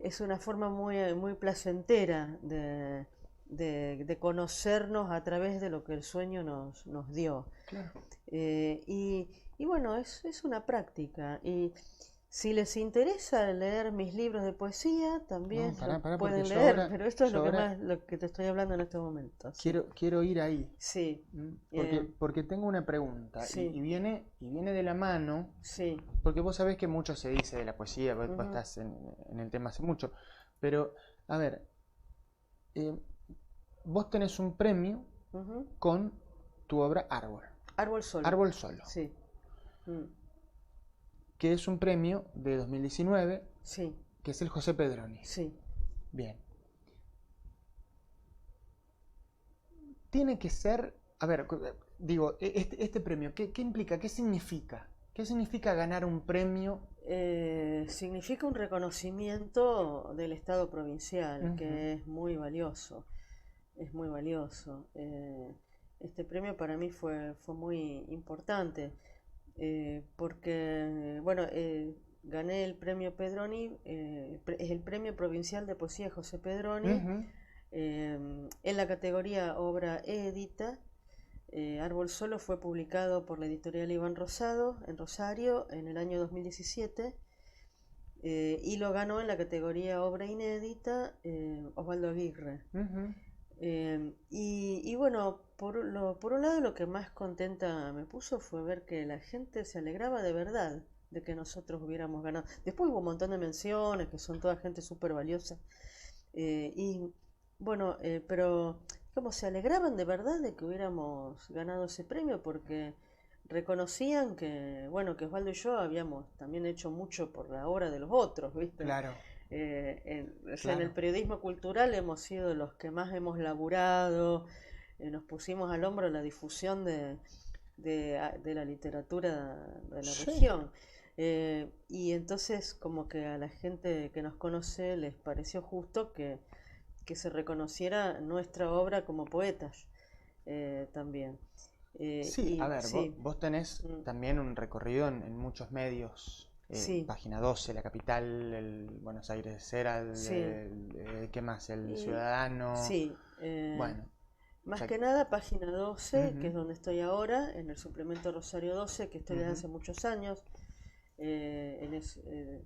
es una forma muy placentera de conocernos a través de lo que el sueño nos dio. Claro. Y bueno, es una práctica. Y si les interesa leer mis libros de poesía, también No, pará, lo porque pueden yo leer, ahora, pero esto es yo ahora lo que te estoy hablando en este momento. Sí, quiero ir ahí. sí, Porque tengo una pregunta sí, y viene de la mano, sí. porque vos sabés que mucho se dice de la poesía, vos Ujú, estás en el tema hace mucho, pero a ver, eh, vos tenés un premio ujú. con tu obra Árbol, Árbol solo. Árbol Solo, Sí, mm, que es un premio de 2019, sí, que es el José Pedroni. sí. Bien. Tiene que ser, a ver, digo, este premio, ¿qué implica? ¿Qué significa? ¿Qué significa ganar un premio? Significa un reconocimiento del Estado provincial, Ujú. que es muy valioso. Es muy valioso. Este premio para mí fue muy importante, porque, bueno, gané el premio Pedroni, es el premio provincial de poesía José Pedroni, Ujú. en la categoría obra édita. Árbol Solo fue publicado por la editorial Iván Rosado en Rosario en el año 2017, y lo ganó en la categoría obra inédita Osvaldo Aguirre. Ujú. Y bueno, por un lado lo que más contenta me puso fue ver que la gente se alegraba de verdad de que nosotros hubiéramos ganado. Después hubo un montón de menciones, que son toda gente súper valiosa. Y bueno, pero como se alegraban de verdad de que hubiéramos ganado ese premio porque reconocían que, bueno, que Osvaldo y yo habíamos también hecho mucho por la obra de los otros, ¿viste? Claro, O sea, en el claro. periodismo cultural hemos sido los que más hemos laburado, nos pusimos al hombro la difusión de la literatura de la Sí, región. Y entonces como que a la gente que nos conoce les pareció justo que se reconociera nuestra obra como poetas, también. sí, a Y ver, sí, vos tenés mm, también un recorrido en muchos medios. sí, Página 12, La Capital, el Buenos Aires Herald, sí, ¿qué más? El y Ciudadano. sí. Bueno, o Más sea, que nada, página 12, que ujú, es donde estoy ahora, en el suplemento Rosario 12, que estoy desde ujú, hace muchos años,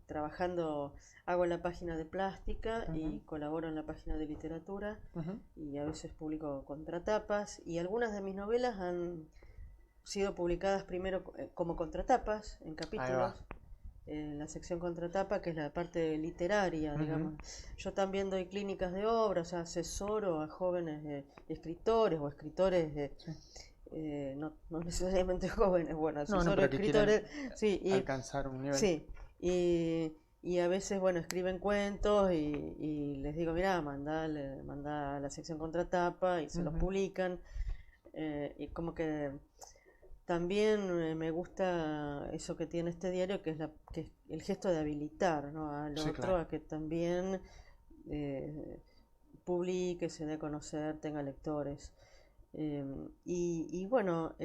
trabajando, hago la página de plástica ujú, y colaboro en la página de literatura ujú. y a veces publico contratapas y algunas de mis novelas han sido publicadas primero como contratapas en Ahí va. capítulos en la sección contratapa, que es la parte literaria, Ujú. digamos. Yo también doy clínicas de obras, o sea, asesoro a jóvenes escritores o escritores, Sí. no necesariamente jóvenes, bueno, No, no, asesoro a pero que quieran escritores, sí, alcanzar un nivel. sí, y a veces, bueno, escriben cuentos y les digo, mira, mandá a la sección contratapa y se los Ujú. publican, y como que también me gusta eso que tiene este diario, que es el gesto de habilitar, ¿no? Al Sí, otro claro. a que también eh, publique, se dé a conocer, tenga lectores. Y bueno,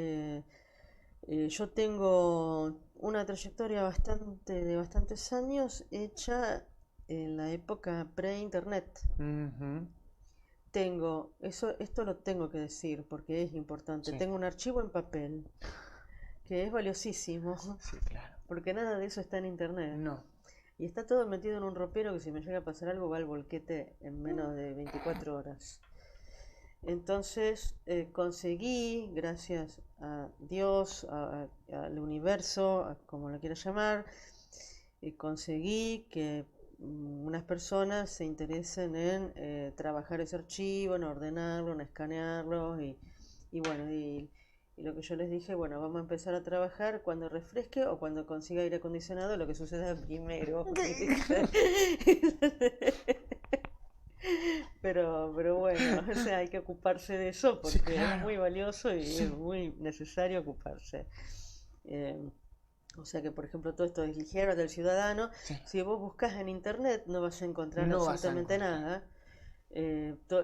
yo tengo una trayectoria de bastantes años hecha en la época pre-internet. Ujú. Esto lo tengo que decir porque es importante. Sí, Tengo un archivo en papel que es valiosísimo, sí, claro. porque nada de eso está en internet. No. Y está todo metido en un ropero que si me llega a pasar algo va al volquete en menos de 24 horas. Entonces conseguí, gracias a Dios, al universo, como lo quieras llamar, conseguí que unas personas se interesen en trabajar ese archivo, en ordenarlo, en escanearlo y bueno, y lo que yo les dije, bueno, vamos a empezar a trabajar cuando refresque o cuando consiga aire acondicionado, lo que suceda primero. Pero bueno, o sea, hay que ocuparse de eso Sí, porque es claro. muy valioso y es Sí, muy necesario ocuparse. Eh, o sea que, por ejemplo, todo esto del ligero del ciudadano, sí. si vos buscas en internet no vas a encontrar No vas a absolutamente encontrar. nada.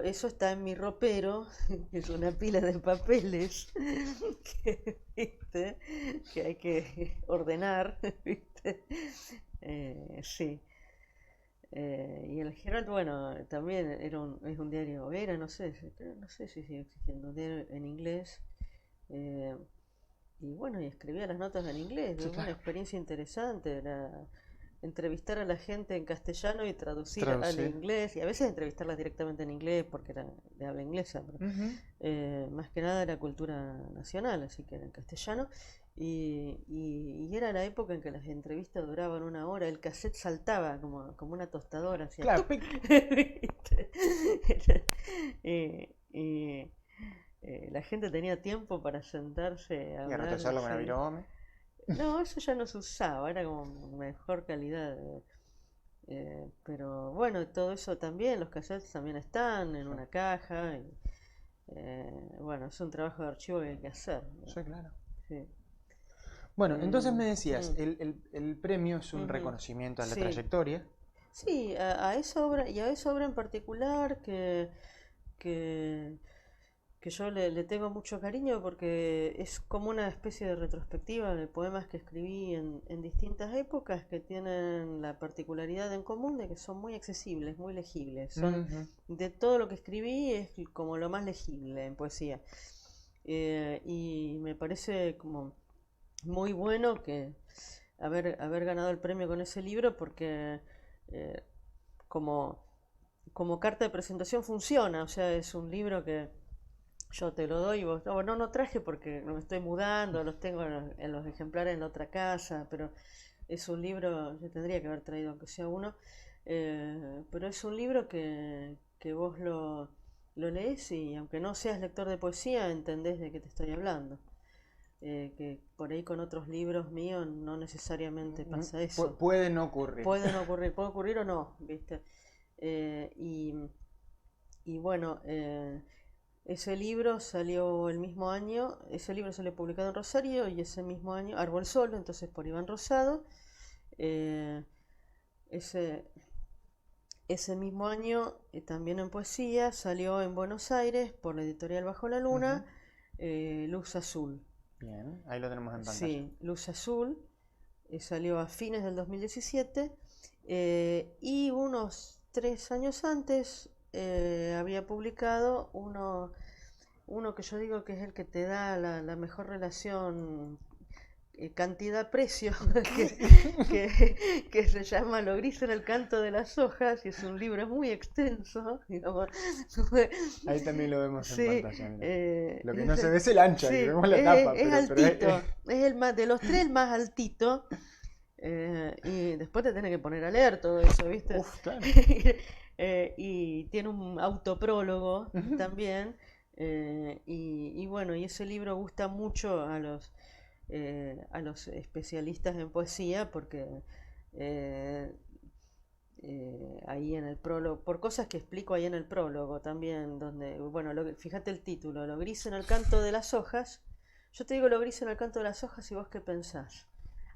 Eso está en mi ropero, que es una pila de papeles ¿viste? Que hay que ordenar, ¿viste? Sí. Y el Herald, bueno, también es un diario, no sé si sigue existiendo, un diario en inglés. eh, y bueno, y escribía las notas en inglés, Sí, es una claro. experiencia interesante, era entrevistar a la gente en castellano y traducir al Traducir. inglés, y a veces entrevistarlas directamente en inglés porque era de habla inglesa, pero Ujú. más que nada era cultura nacional, así que era en castellano. Y era la época en que las entrevistas duraban una hora, el cassette saltaba como una tostadora, hacía Claro, ¡tuc! pic. ¿Viste? Y la gente tenía tiempo para sentarse a Y a hablar, retrasarlo con la sí. virome. No, eso ya no se usaba, era como mejor calidad. Pero bueno, todo eso también, los cassettes también están en Sí, una caja. Bueno, es un trabajo de archivo que hay que hacer, ¿no? sí, claro. Sí. Bueno, entonces Eh, me decías, mm, el premio es un ujú, reconocimiento a la sí, trayectoria. sí, a esa obra y a esa obra en particular que, que yo le tengo mucho cariño porque es como una especie de retrospectiva de poemas que escribí en distintas épocas que tienen la particularidad en común de que son muy accesibles, muy legibles. Son Ujú. de todo lo que escribí es como lo más legible en poesía. Y me parece como muy bueno que haber ganado el premio con ese libro porque eh, como, como carta de presentación funciona, o sea, es un libro que yo te lo doy y vos, no traje porque no me estoy mudando, los tengo en los ejemplares en la otra casa, pero es un libro, yo tendría que haber traído aunque sea uno, pero es un libro que vos lo lees y aunque no seas lector de poesía, entendés de qué te estoy hablando. Que por ahí con otros libros míos no necesariamente pasa eso. Puede no ocurrir. Puede ocurrir o no, ¿viste? Eh, y, y bueno, ese libro salió el mismo año, ese libro salió publicado en Rosario y ese mismo año, Árbol Solo, entonces por Iván Rosado. eh, ese, ese mismo año, también en poesía, salió en Buenos Aires por la editorial Bajo la Ujú. Luna, Luz Azul. Bien, ahí lo tenemos en pantalla. Sí, Luz Azul, salió a fines del 2017 y unos 3 años antes había publicado uno que yo digo que es el que te da la mejor relación cantidad-precio, que se llama Lo gris en el canto de las hojas, y es un libro muy extenso, digamos. Ahí también lo vemos en Sí, pantalla, mira. Lo que no se ese, ve es el ancho, ahí sí, vemos la tapa, es pero altito, es el más, de los tres el más altito, y después te tenés que poner a leer todo eso, ¿viste? uf, claro. Y tiene un autoprólogo también, y bueno, y ese libro gusta mucho a los especialistas en poesía porque eh, ahí en el prólogo, por cosas que explico ahí en el prólogo también, donde, bueno, fíjate el título, Lo gris en el canto de las hojas. Yo te digo lo gris en el canto de las hojas y vos qué pensás.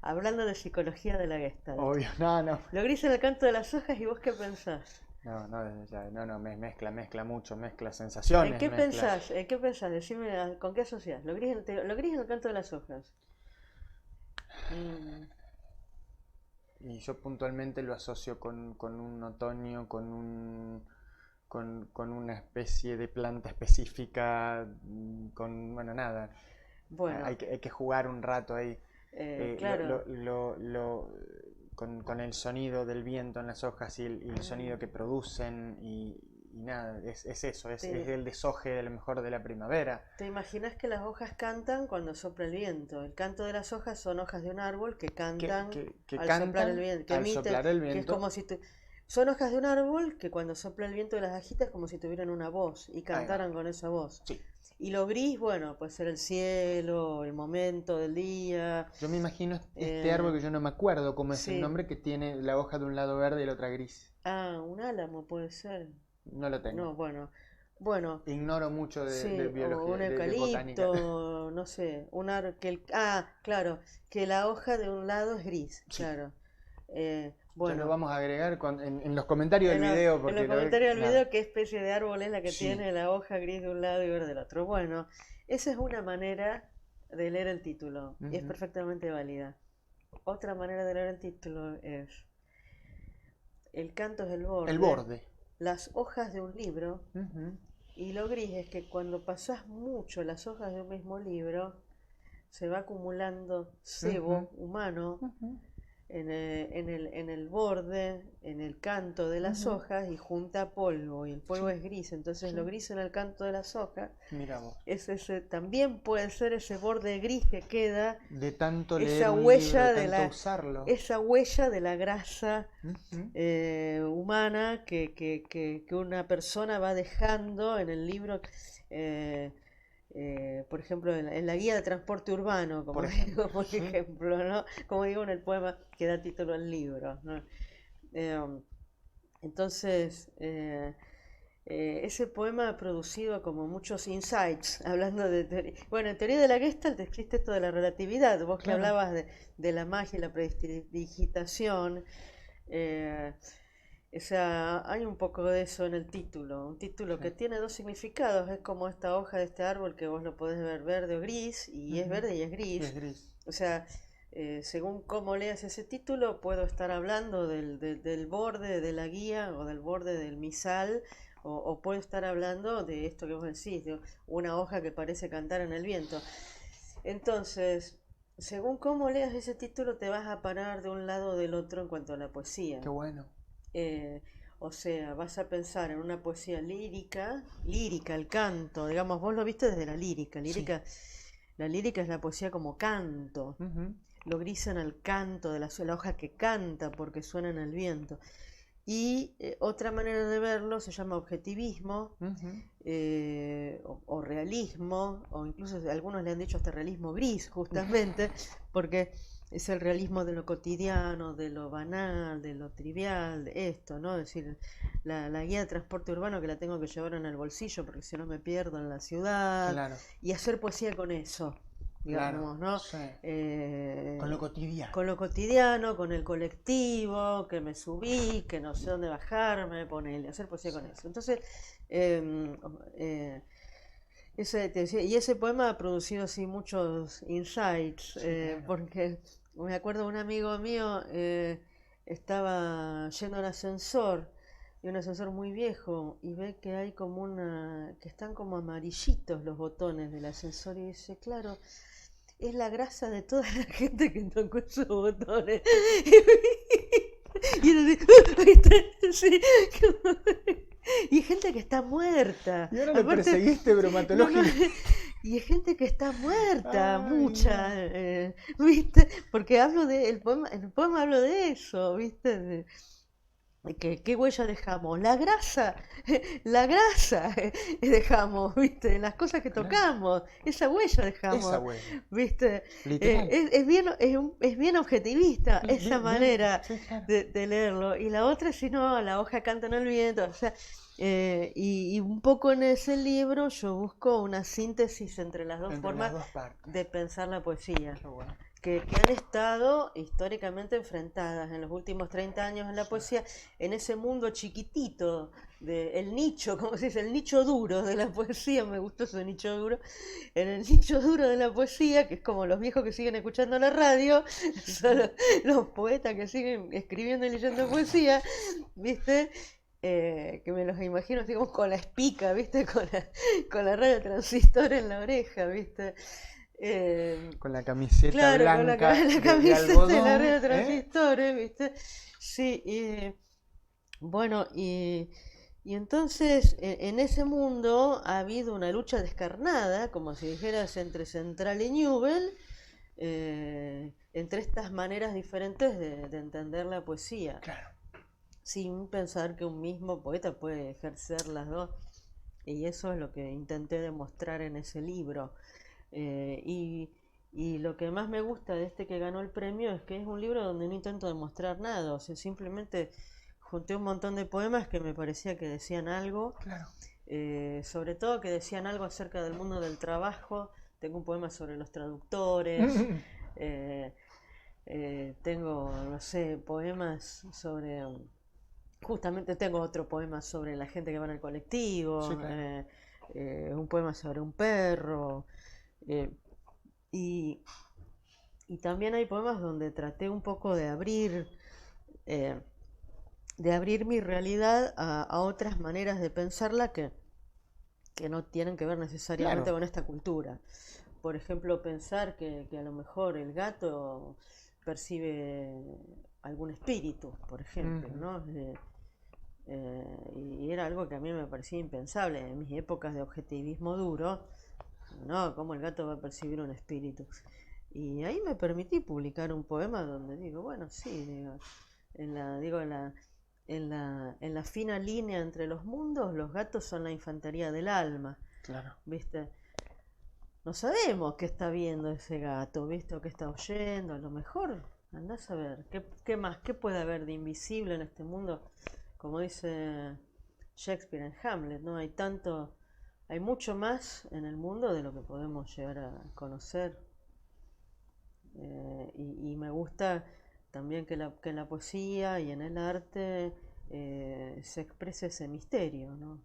Hablando de psicología de la Gestalt. Obvio, no, no. Lo gris en el canto de las hojas y vos qué pensás. No, no, desde ya, no, mezcla mucho, mezcla ¿En sensaciones, qué mezcla. pensás? ¿En qué pensás? Decime, ¿con qué asociás? Lo gris en el canto de las hojas. Mm, Y yo puntualmente lo asocio con un otoño, con una especie de planta específica, bueno, nada. bueno, Hay que jugar un rato ahí. claro. Con el sonido del viento en las hojas y el sonido que Mm, producen y nada, es eso, es te, el deshoje de lo mejor de la primavera. ¿Te imaginas que las hojas cantan cuando sopla el viento? El canto de las hojas son hojas de un árbol que cantan Que al soplar el cantan viento, que al emiten, soplar el que es viento. como si son hojas de un árbol que cuando sopla el viento las agita es como si tuvieran una voz y Ahí va. cantaran con esa voz. Sí. Y lo gris, bueno, puede ser el cielo, el momento del día. Yo me imagino este árbol eh, que yo no me acuerdo cómo es el sí. nombre, que tiene la hoja de un lado verde y la otra gris. Ah, un álamo puede ser. No lo tengo. No, bueno. Bueno, Ignoro mucho de sí, o biología, un de botánica. eucalipto, no sé, claro, que la hoja de un lado es gris, Sí. claro. Ya lo Bueno, vamos a agregar en los comentarios del video en los porque comentarios del nada. video qué especie de árbol es la que Sí. tiene la hoja gris de un lado y verde del otro. Bueno, esa es una manera de leer el título y es Ujú. perfectamente válida. Otra manera de leer el título es el canto es el borde. El borde. Las hojas de un libro. Ujú. Y lo gris es que cuando pasás mucho las hojas de un mismo libro, se va acumulando sebo humano Ujú. en el borde, en el canto de las Ujú. hojas y junta polvo. Y el polvo Sí, es gris. Entonces sí. lo gris en el canto de las hojas Mira vos. también puede ser ese borde gris que queda, De tanto leer esa un libro, de huella de tanto usarlo. esa huella de la grasa Ujú. humana que una persona va dejando en el libro, eh, por ejemplo, en la guía de transporte urbano, como Por digo, ejemplo. por ejemplo, ¿no? Como digo en el poema que da título al libro, ¿no? Eh, entonces, ese poema ha producido como muchos insights, hablando de teoría. Bueno, en teoría de la Gestalt existe esto de la relatividad, vos que Claro. hablabas de la magia y la prestidigitación. eh, o sea, hay un poco de eso en el título, un título Sí. que tiene dos significados, es como esta hoja de este árbol que vos lo podés ver verde o gris, y es Ujú. verde y es Y gris. es gris. O sea, según cómo leas ese título, puedo estar hablando del borde de la guía o del borde del misal, o puedo estar hablando de esto que vos decís, de una hoja que parece cantar en el viento. Entonces, según cómo leas ese título, te vas a parar de un lado o del otro en cuanto a la poesía. Qué bueno. Eh, o sea, vas a pensar en una poesía lírica, el canto, digamos, vos lo viste desde la lírica, Sí. la lírica es la poesía como canto, Ujú. lo grisa en el canto de la hoja que canta porque suena en el viento. Y otra manera de verlo se llama objetivismo, Ujú. o realismo, o incluso algunos le han dicho hasta realismo gris, justamente, porque es el realismo de lo cotidiano, de lo banal, de lo trivial, de esto, ¿no? Es decir, la guía de transporte urbano que la tengo que llevar en el bolsillo porque si no me pierdo en la ciudad, Claro. y hacer poesía con eso, Claro. digamos, ¿no? Sí. Eh, Con lo cotidiano. con lo cotidiano, con el colectivo, que me subí, que no sé dónde bajarme, ponerle, hacer poesía con Sí. eso. Entonces, eh, eh, y ese poema ha producido así muchos insights, Sí, claro. porque me acuerdo un amigo mío estaba yendo al ascensor, y un ascensor muy viejo, y ve que hay como que están como amarillitos los botones del ascensor, y dice, claro, es la grasa de toda la gente que tocó esos botones. Y era así, ¿viste? Sí, como- y hay gente que está muerta. Y ahora lo Aparte, perseguiste no, no, bromatológico. y hay gente que está muerta, Ay, mucha, Dios. ¿viste? Porque en el poema hablo de eso, ¿viste? ¿Qué huella dejamos? La grasa dejamos, ¿viste? En las cosas que Claro. tocamos, esa huella Esa dejamos, huella. ¿viste? Literal. Es bien objetivista esa Bien, bien. manera Sí, claro. de leerlo. Y la otra, si no, la hoja canta en el viento, o sea, y un poco en ese libro yo busco una síntesis entre las dos Entre las formas dos partes. de pensar la poesía Qué bueno. que han estado históricamente enfrentadas en los últimos 30 años en la Sí. poesía, en ese mundo chiquitito, el nicho, como se dice, el nicho duro de la poesía, me gustó ese nicho duro, en el nicho duro de la poesía, que es como los viejos que siguen escuchando la radio, Sí, son claro. los poetas que siguen escribiendo y leyendo poesía, ¿viste? Que me los imagino así como con la espica, ¿viste? Con la radio transistor en la oreja, ¿viste? Eh, Con la camiseta Claro, con blanca la de camiseta de la red algodón, de ¿eh? transistores, ¿viste? Sí, bueno, y entonces en ese mundo ha habido una lucha descarnada, como si dijeras, entre Central y Newell, entre estas maneras diferentes de entender la poesía, Claro. sin pensar que un mismo poeta puede ejercer las dos. Y eso es lo que intenté demostrar en ese libro. Eh, y, y lo que más me gusta de este que ganó el premio es que es un libro donde no intento demostrar nada, o sea, simplemente junté un montón de poemas que me parecía que decían algo, Claro. sobre todo que decían algo acerca del mundo del trabajo. Tengo un poema sobre los traductores, eh, tengo, no sé, poemas sobre... Justamente tengo otro poema sobre la gente que va en el Sí, colectivo, claro. un poema sobre un perro, eh, y, y también hay poemas donde traté un poco de abrir eh, de abrir mi realidad a otras maneras de pensarla que no tienen que ver necesariamente Claro. con esta cultura. Por ejemplo, pensar que a lo mejor el gato percibe algún espíritu, por ejemplo, Ujú. ¿no? Y era algo que a mí me parecía impensable en mis épocas de objetivismo duro. No, ¿cómo el gato va a percibir un espíritu? Y ahí me permití publicar un poema donde digo, bueno, sí, digo, en la fina línea entre los mundos, los gatos son la infantería del alma, Claro. ¿viste? No sabemos qué está viendo ese gato, ¿viste? O qué está oyendo, a lo mejor, andás a ver, ¿qué más? ¿Qué puede haber de invisible en este mundo? Como dice Shakespeare en Hamlet, ¿no? Hay mucho más en el mundo de lo que podemos llegar a conocer. Y me gusta también que en la poesía y en el arte se exprese ese misterio, ¿no?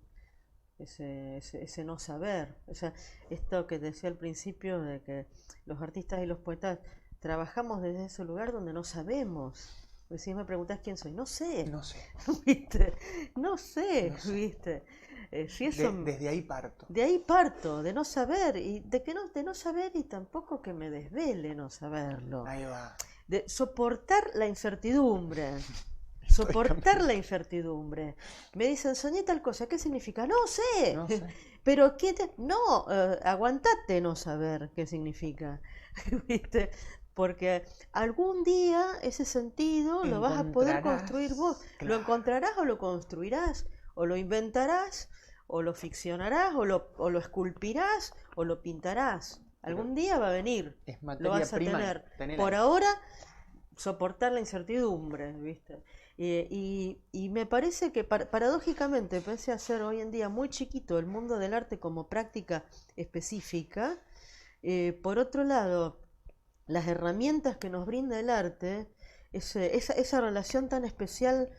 Ese no saber. O sea, esto que decía al principio de que los artistas y los poetas trabajamos desde ese lugar donde no sabemos. Pues si me preguntas quién soy, no sé, No sé, ¿viste? No sé, no sé. ¿viste? Si eso, Desde ahí parto. de ahí parto, de no saber, y de no saber y tampoco que me desvele no saberlo. Ahí va. De soportar la incertidumbre. Estoy Soportar cambiando. la incertidumbre. Me dicen, soñé tal cosa, ¿qué significa? No sé. No sé. Pero ¿qué te... No, aguantate no saber qué significa. ¿Viste? Porque algún día ese sentido lo vas a poder construir vos. Encontrarás. Lo Claro. encontrarás o lo construirás, o lo inventarás, o lo ficcionarás, o lo esculpirás, o lo pintarás. Pero Algún día va a venir, es lo materia vas a prima tener. tener Por ahí. ahora, soportar la incertidumbre, ¿viste? Y me parece que paradójicamente, pese a ser hoy en día muy chiquito el mundo del arte como práctica específica, por otro lado, las herramientas que nos brinda el arte, esa relación tan especial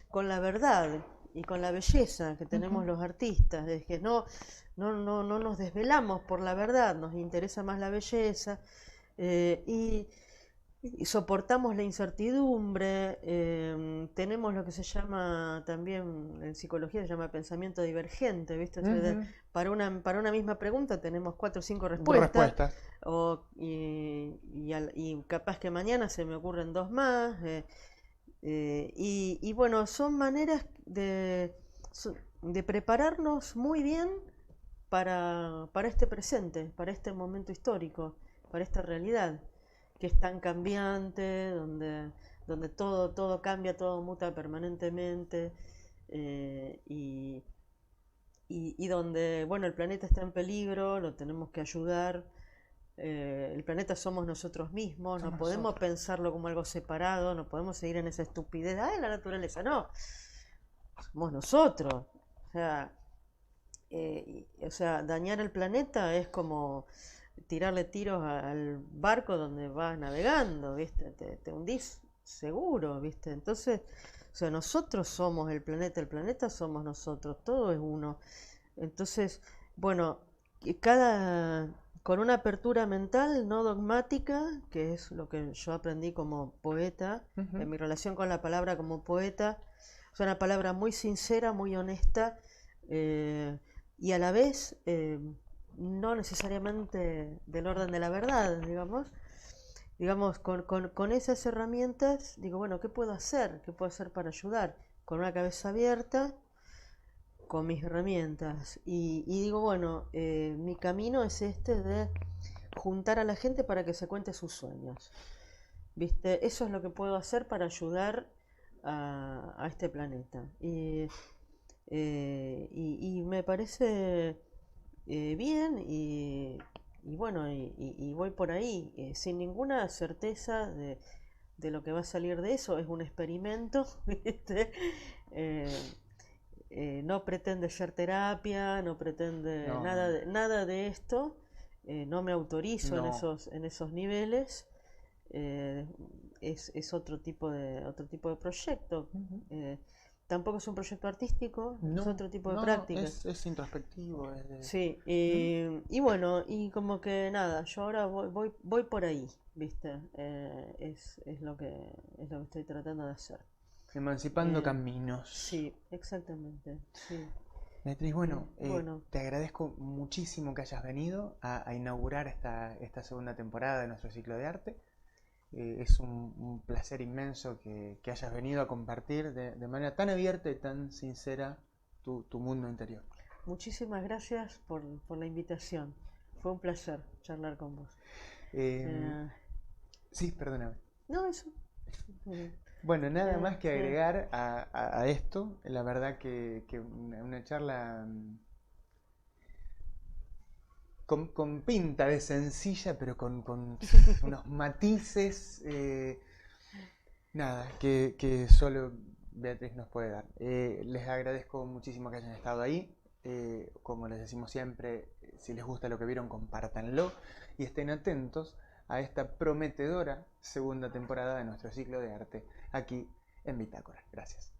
con la verdad y con la belleza que tenemos Ujú. los artistas, de que no nos desvelamos por la verdad, nos interesa más la belleza, y soportamos la incertidumbre, tenemos lo que se llama también en psicología se llama pensamiento divergente, ¿viste? O sea, Ujú. para una misma pregunta tenemos cuatro o cinco respuestas, Respuestas. y capaz que mañana se me ocurren dos más, y bueno, son maneras de prepararnos muy bien para este presente, para este momento histórico, para esta realidad que es tan cambiante, donde todo cambia, todo muta permanentemente, eh, y, y donde, bueno, el planeta está en peligro, lo tenemos que ayudar. El planeta somos nosotros mismos, no Somos podemos nosotros. pensarlo como algo separado, no podemos seguir en esa estupidez, ay, la naturaleza, no, somos nosotros. O sea, o sea, dañar el planeta es como tirarle tiros al barco donde vas navegando, ¿viste? Te hundís seguro, ¿viste? Entonces, o sea, nosotros somos el planeta somos nosotros, todo es uno. Entonces, bueno, con una apertura mental no dogmática, que es lo que yo aprendí como poeta, Ujú. en mi relación con la palabra como poeta, es una palabra muy sincera, muy honesta, eh, y a la vez no necesariamente del orden de la verdad, digamos. Digamos, con esas herramientas, digo, bueno, ¿qué puedo hacer? ¿Qué puedo hacer para ayudar? Con una cabeza abierta, con mis herramientas. Y digo, bueno, mi camino es este de juntar a la gente para que se cuente sus sueños. ¿Viste? Eso es lo que puedo hacer para ayudar a este planeta. Y me parece bien y bueno, y voy por ahí, sin ninguna certeza de lo que va a salir de eso. Es un experimento, ¿viste? Eh, no pretende ser terapia, no pretende No, no, no. nada de esto, no me autorizo No. en esos niveles, eh, es otro tipo de proyecto. Ujú. eh, Tampoco es un proyecto artístico, es No, otro tipo de no, no, práctica. es introspectivo. Sí, ¿Mm? y bueno, y como que nada, yo ahora voy por ahí, ¿viste? Es lo que estoy tratando de hacer. Emancipando caminos. Sí, exactamente. Sí. Beatriz, bueno, Bueno, te agradezco muchísimo que hayas venido a inaugurar esta segunda temporada de nuestro ciclo de arte. Es un placer inmenso que hayas venido a compartir de manera tan abierta y tan sincera tu mundo interior. muchísimas gracias por la invitación. Fue un placer charlar con vos. Eh, Eh, sí, perdóname. no, eso. Eh, Bueno, nada más que sí. agregar a esto. La verdad que una charla con pinta de sencilla, pero con unos matices, nada, que solo Beatriz nos puede dar. Les agradezco muchísimo que hayan estado ahí. Como les decimos siempre, si les gusta lo que vieron, compártanlo y estén atentos a esta prometedora segunda temporada de nuestro ciclo de arte aquí en Bitácora. Gracias.